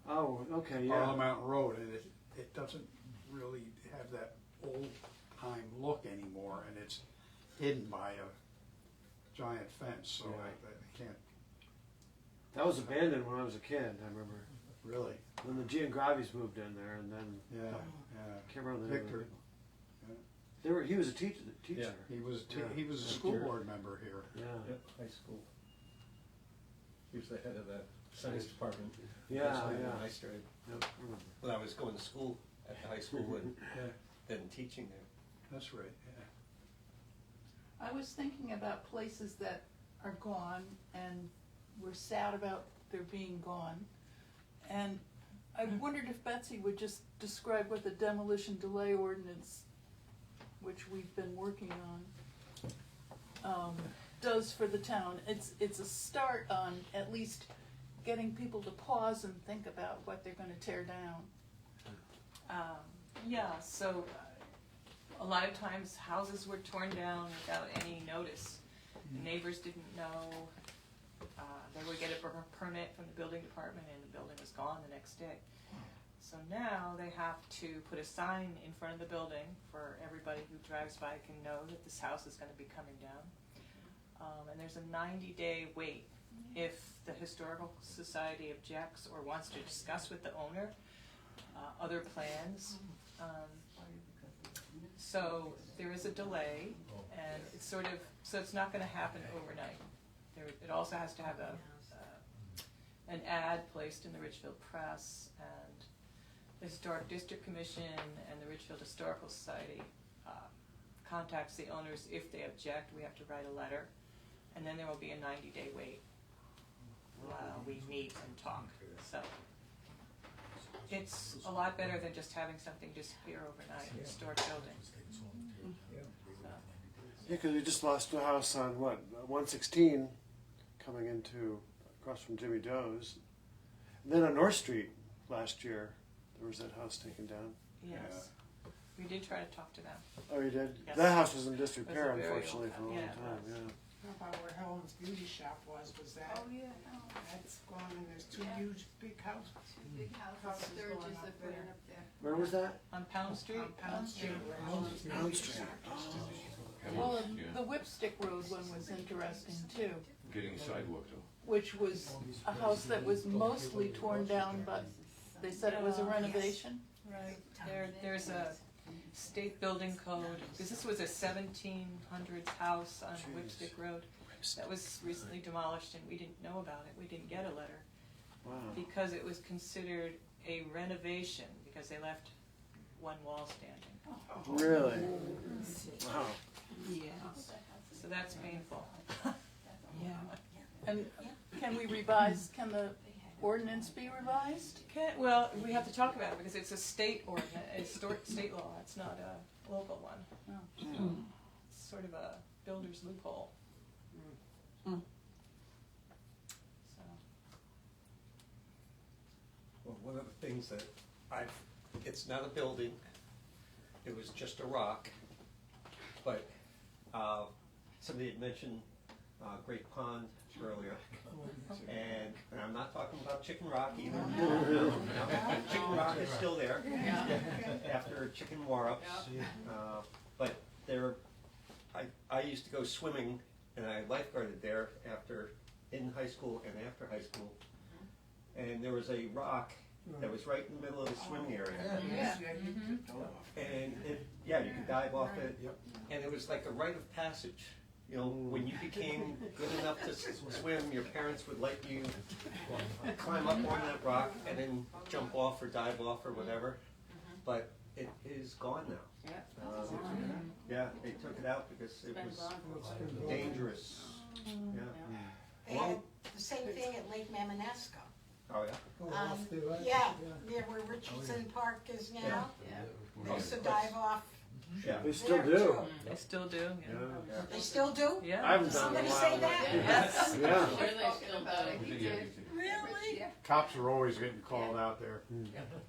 S12: Oh, okay,
S10: Barlow
S12: yeah.
S10: Mountain Road, and it doesn't really have that old time look anymore, and it's hidden by a giant fence, so
S12: Yeah.
S10: I can't
S12: That was abandoned when I was a kid. I remember.
S10: really.
S12: Then the Giangravis moved in there, and then
S10: Yeah,
S12: I can't remember the name of
S10: Victor.
S12: the He was a teacher.
S11: Yeah.
S10: He was
S12: Yeah.
S10: he was a school board member here.
S12: Yeah.
S11: Yep, high school. He was the head of the science department.
S12: Yeah,
S11: That's when
S12: yeah.
S11: I started,
S12: Yep, I remember.
S11: when I was going to school at the high school and
S10: Yeah,
S11: then teaching there.
S10: that's right. Yeah.
S16: I was thinking about places that are gone and we're sad about their being gone. And I wondered if Betsy would just describe what the demolition delay ordinance, which we've been working on, does for the town. It's a start on at least getting people to pause and think about what they're gonna tear down.
S3: Yeah, so a lot of times houses were torn down without any notice. The neighbors didn't know. They would get a permit from the building department and the building was gone the next day. So now they have to put a sign in front of the building for everybody who drives by can know that this house is gonna be coming down. And there's a 90-day wait if the Historical Society objects or wants to discuss with the owner other plans. So there is a delay, and it's sort of, so it's not gonna happen overnight. It also has to have an ad placed in the Ridgefield Press, and the Historic District Commission and the Ridgefield Historical Society contacts the owners. If they object, we have to write a letter, and then there will be a 90-day wait while we meet and talk. So it's a lot better than just having something disappear overnight, historic buildings.
S12: Yeah, because we just lost a house on 116, coming into across from Jimmy Doe's. And then on North Street last year, there was that house taken down.
S3: Yes. We did try to talk to them.
S12: Oh, you did?
S3: Yes.
S12: That house was in
S3: It was
S12: disrepair,
S3: a very
S12: unfortunately,
S3: old
S12: for a long
S3: house. Yeah,
S12: time.
S3: it was.
S12: Yeah.
S9: How about where Helen's Beauty Shop was that?
S3: Oh, yeah.
S9: That's gone and there's two huge, big houses.
S4: Big houses,
S9: Houses
S4: they're
S9: going
S4: just
S9: up
S4: putting
S9: there.
S4: up there.
S12: Where was that?
S3: On Pound Street?
S9: On Pound Street. where Helen's
S12: Pound
S9: Beauty
S12: Street.
S9: Shop used to be.
S16: Well,
S2: Yeah.
S16: the Whipstick Road one was interesting too,
S2: Getting sidewalk though.
S16: which was a house that was mostly torn down, but they said it was a renovation.
S3: Right. There's a state building code, because this was a 1700s house on Whipstick Road that was recently demolished, and we didn't know about it. We didn't get a letter
S12: Wow.
S3: because it was considered a renovation because they left one wall standing.
S12: Really? Wow.
S16: Yeah.
S3: So that's painful.
S16: Yeah. And can we revise, can the ordinance be revised?
S3: Well, we have to talk about it because it's a state ordinance, it's state law, it's not a local one. It's sort of a builder's loophole. So,
S13: Well, one of the things that it's not a building, it was just a rock, but somebody had mentioned Great Pond earlier, and I'm not talking about Chicken Rock either. No, Chicken Rock is still there after chicken war-ups, but I used to go swimming, and I lifeguarded there in high school and after high school, and there was a rock that was right in the middle of the swimming area. And you could dive off it, and it was like a rite of passage. You know, when you became good enough to swim, your parents would let you climb up on that rock and then jump off or dive off or whatever. But it is gone now. They took it out because it was dangerous.
S8: They had the same thing at Lake Mamanesco.
S13: Oh, yeah?
S8: Near where Richardson Park is now. They used to dive off.
S12: They still
S8: there,
S12: do.
S8: too.
S3: they still do,
S8: They still do?
S3: Yeah.
S12: I haven't done it in
S8: Somebody
S12: a
S8: say
S12: while.
S8: that?
S3: Yes.
S12: Yeah.
S8: Really?
S10: Cops are always getting called out there.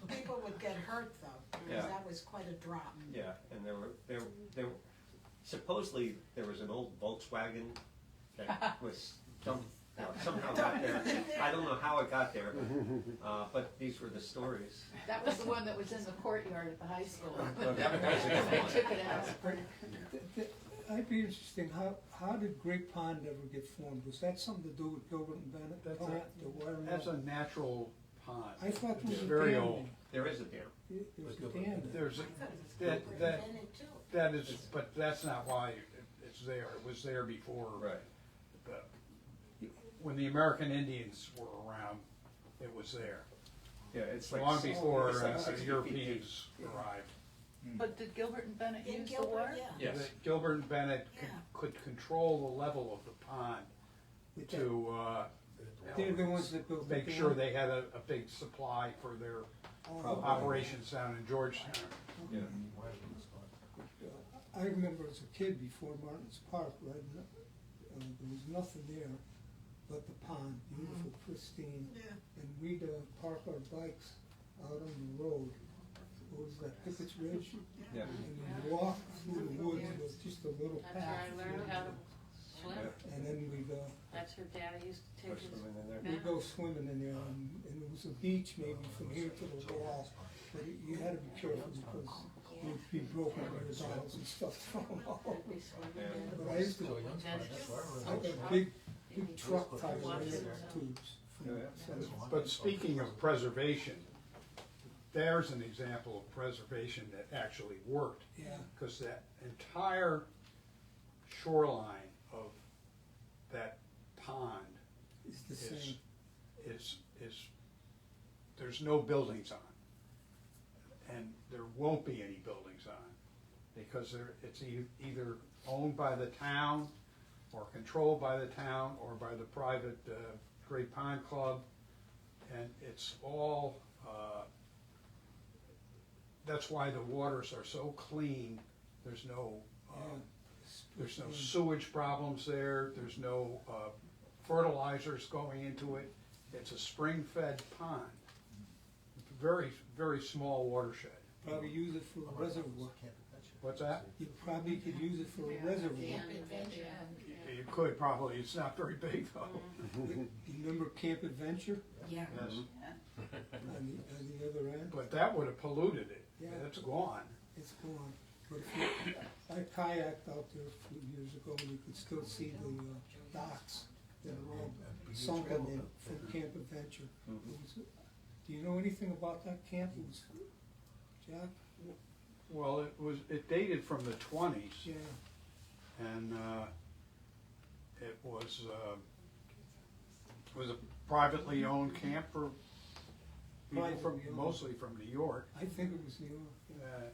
S8: People would get hurt though, because that was quite a drop.
S13: Yeah, and there were supposedly there was an old Volkswagen that was somehow got there. I don't know how it got there, but these were the stories.
S15: That was the one that was in the courtyard at the high school.
S13: No, that was a different
S15: They
S13: one.
S15: took it out.
S5: I'd be interesting, how did Great Pond ever get formed? Was that something to do with Gilbert and Bennett?
S10: That's
S5: Pond, or whatever?
S10: That's a natural pond.
S5: I thought it was
S10: It's
S5: a
S10: very
S5: dam
S10: old.
S13: There is a dam.
S5: there. There was a dam there.
S10: There's that is, but that's not why it's there. It was there before.
S13: Right.
S10: When the American Indians were around, it was there.
S13: Yeah, it's like
S10: Long before
S13: it's like 60 feet
S10: Europeans arrived.
S16: But did Gilbert and Bennett
S8: In
S16: use the
S8: Gilbert,
S16: water?
S8: yeah.
S13: Yes.
S10: Gilbert and Bennett
S8: Yeah.
S10: could control the level of the pond to
S5: They're the ones that built the
S10: make
S5: dam?
S10: sure they had a big supply for their operations down in Georgetown.
S13: Yeah.
S5: I remember as a kid before Martin's Park, right, there was nothing there but the pond, beautiful, pristine. And we'd park our bikes out on the road. What was that, Pickett's Ridge?
S13: Yeah.
S5: And we'd walk through the woods with just a little
S15: That's
S5: path.
S15: where I learned how to swim.
S5: And then we'd
S15: That's where Daddy used to take his.
S13: Swimming in there.
S5: we'd go swimming in there, and it was a beach maybe from here to the wall. But you had to be careful because you'd be broken water bottles and stuff thrown all over. But I used to, I had a big truck tire tubes.
S10: But speaking of preservation, there's an example of preservation that actually worked.
S5: Yeah.
S10: Because that entire shoreline of that pond
S5: It's the same.
S10: is there's no buildings on. And there won't be any buildings on, because it's either owned by the town or controlled by the town or by the private Great Pond Club, and it's all, that's why the waters are so clean. There's no sewage problems there, there's no fertilizers going into it. It's a spring-fed pond. Very, very small watershed.
S5: Probably use it for a reservoir.
S10: What's that?
S5: You probably could use it for a reservoir.
S10: You could probably, it's not very big though.
S5: You remember Camp Adventure
S8: Yeah.
S10: Yes.
S5: on the other end?
S10: But that would have polluted it.
S5: Yeah.
S10: It's gone.
S5: It's gone. But if you, I kayaked out there a few years ago, and you could still see the docks that are all sunken in from Camp Adventure. It was, do you know anything about that camp? It was, Jack?
S10: Well, it dated from the 20s,
S5: Yeah.
S10: and it was a privately owned camp for people from,
S5: Privately owned.
S10: mostly from New York.
S5: I think it was New York. Yeah.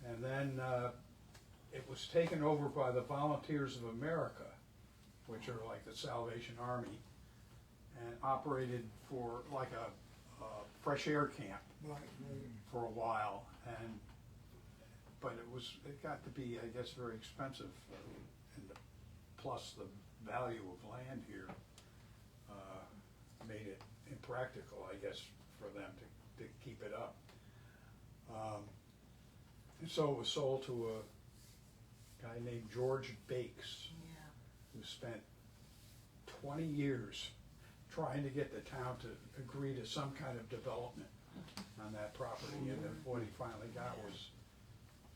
S10: And then it was taken over by the Volunteers of America, which are like the Salvation Army, and operated for like a fresh air camp
S5: Right, right.
S10: for a while, but it got to be, I guess, very expensive, and plus the value of land here made it impractical, I guess, for them to keep it up. And so it was sold to a guy named George Bakes, who spent 20 years trying to get the town to agree to some kind of development on that property, and then what he finally got was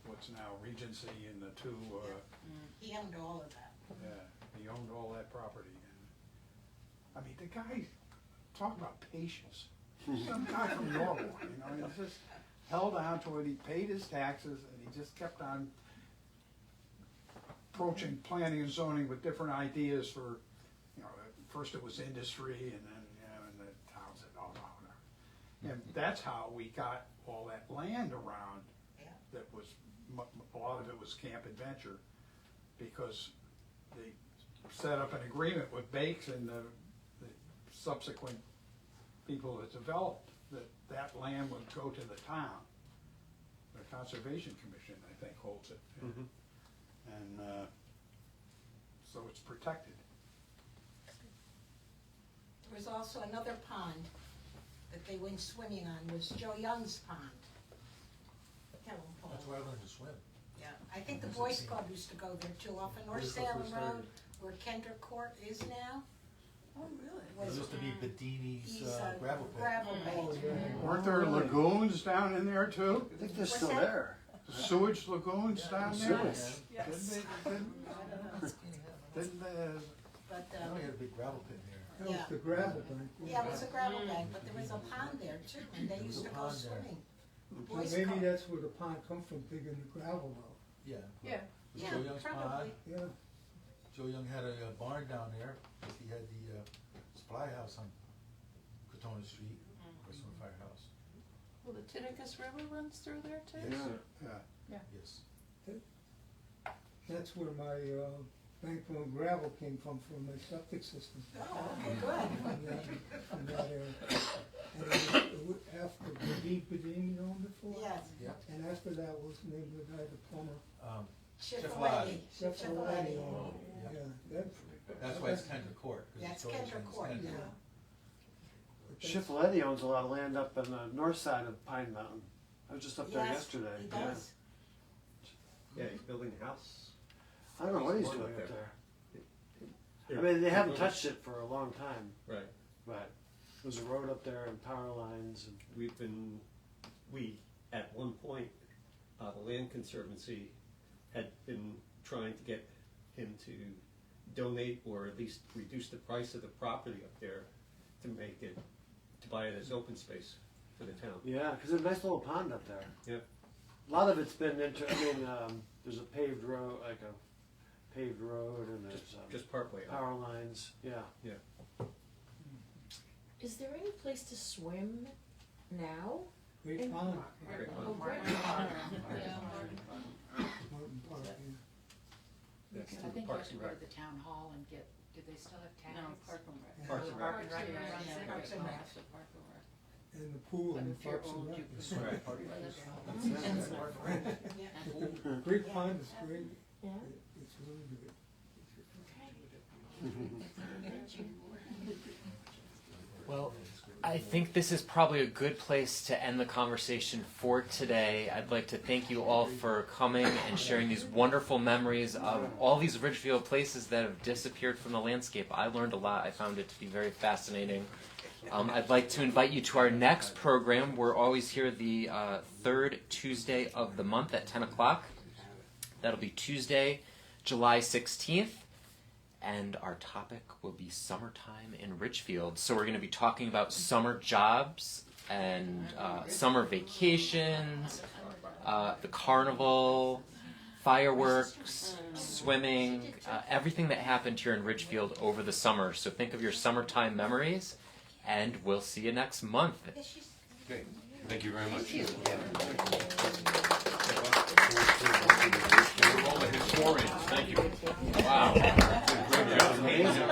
S10: what's now Regency and the two,
S8: He owned all of that.
S10: yeah, he owned all that property. And, I mean, the guy, talk about patience. Some guy from Norwalk, you know, he just held on to it, he paid his taxes, and he just kept on approaching planning and zoning with different ideas for, you know, first it was industry, and then, you know, and the town said, oh, no. And that's how we got all that land around that was, a lot of it was Camp Adventure, because they set up an agreement with Bakes and the subsequent people that developed that land would go to the town. The Conservation Commission, I think, holds it.
S12: Mhm.
S10: And so it's protected.
S8: There was also another pond that they went swimming on, was Joe Young's pond.
S7: That's where I learned to swim.
S8: Yeah, I think the Boys Club used to go there too, off of North Salem Road, where Kendrick Court is now.
S16: Oh, really?
S7: There used to be Bedini's
S8: He's
S7: gravel pit.
S8: gravel pit.
S10: Weren't there lagoons down in there too?
S12: I think they're still there.
S10: Sewage lagoons down there?
S12: Sewage.
S16: Yes.
S10: Didn't they,
S8: But,
S7: I know we had a big gravel pit here.
S5: That was the gravel bank.
S8: yeah, it was a gravel bank, but there was a pond there too, and they used to go
S7: pond there.
S8: swimming.
S5: So
S8: Boys
S5: maybe
S8: Club.
S5: that's where the pond come from, digging the gravel out.
S7: Yeah.
S16: Yeah.
S7: It was
S8: Yeah,
S7: Joe Young's pond.
S8: probably.
S5: Yeah.
S7: Joe Young had a barn down there, because he had the supply house on Katona Street, Western Firehouse.
S16: Well, the Tinicus River runs through there too?
S10: yeah.
S7: Yes.
S5: That's where my bank loan gravel came from my septic system.
S8: Oh, okay, good.
S5: From that area. And it was after Bedini owned it for?
S8: Yes.
S7: Yeah.
S5: And after that was named the guy, the plumber.
S8: Schiffelati.
S5: Chef Maloney owned
S7: Oh,
S5: it.
S7: yeah.
S5: Yeah,
S7: That's why it's Kendrick Court. 'cause
S8: That's
S7: it's always
S8: Kendrick
S7: been
S8: Court,
S7: Kendrick.
S8: yeah.
S5: but that's-
S12: Schiffeletti owns a lot of land up on the north side of Pine Mountain. I was just up there
S8: Yes,
S12: yesterday.
S8: he
S12: Yeah.
S8: does.
S13: Yeah, he's building a house.
S12: I don't know what he's
S13: Work
S12: doing
S13: up
S12: up
S13: there.
S12: there. I mean, they haven't touched it for a long time,
S13: Right.
S12: but there's a road up there and power lines and
S13: We, at one point, the Land Conservancy had been trying to get him to donate or at least reduce the price of the property up there to make it, to buy it as open space for the town.
S12: yeah, because there's a nice little pond up there.
S13: Yep.
S12: A lot of it's been there's a paved road, and there's
S13: Just partway up.
S12: power lines. Yeah.
S14: Is there any place to swim now?
S5: Great pond.
S13: Great
S14: Oh,
S13: pond.
S14: great.
S5: Martin Park, yeah.
S13: That's
S15: I
S13: through
S15: think you
S13: Parks
S15: have to
S13: and
S15: go
S13: Rec.
S15: to the town hall and get, do they still have tags?
S3: No, Park and Rec.
S13: Parks and Rec.
S15: Parks and Rec,
S3: Yeah,
S15: yeah,
S3: Parks and Rec.
S15: so Park and Rec.
S5: And the pool
S15: But
S5: and
S15: if you're
S5: Parks and
S15: old,
S5: Rec.
S15: you
S5: is
S15: can-
S5: great.
S8: Yeah.
S5: Great pond is great.
S14: Yeah.
S5: It's really good.
S1: Well, I think this is probably a good place to end the conversation for today. I'd like to thank you all for coming and sharing these wonderful memories of all these Ridgefield places that have disappeared from the landscape. I learned a lot. I found it to be very fascinating. I'd like to invite you to our next program. We're always here the third Tuesday of the month at 10 o'clock. That'll be Tuesday, July 16th. And our topic will be summertime in Ridgefield. So we're going to be talking about summer jobs and summer vacations, the carnival, fireworks, swimming, everything that happened here in Ridgefield over the summer. So think of your summertime memories, and we'll see you next month.
S2: Okay, thank you very much. All the historians, thank you. Wow. Good job.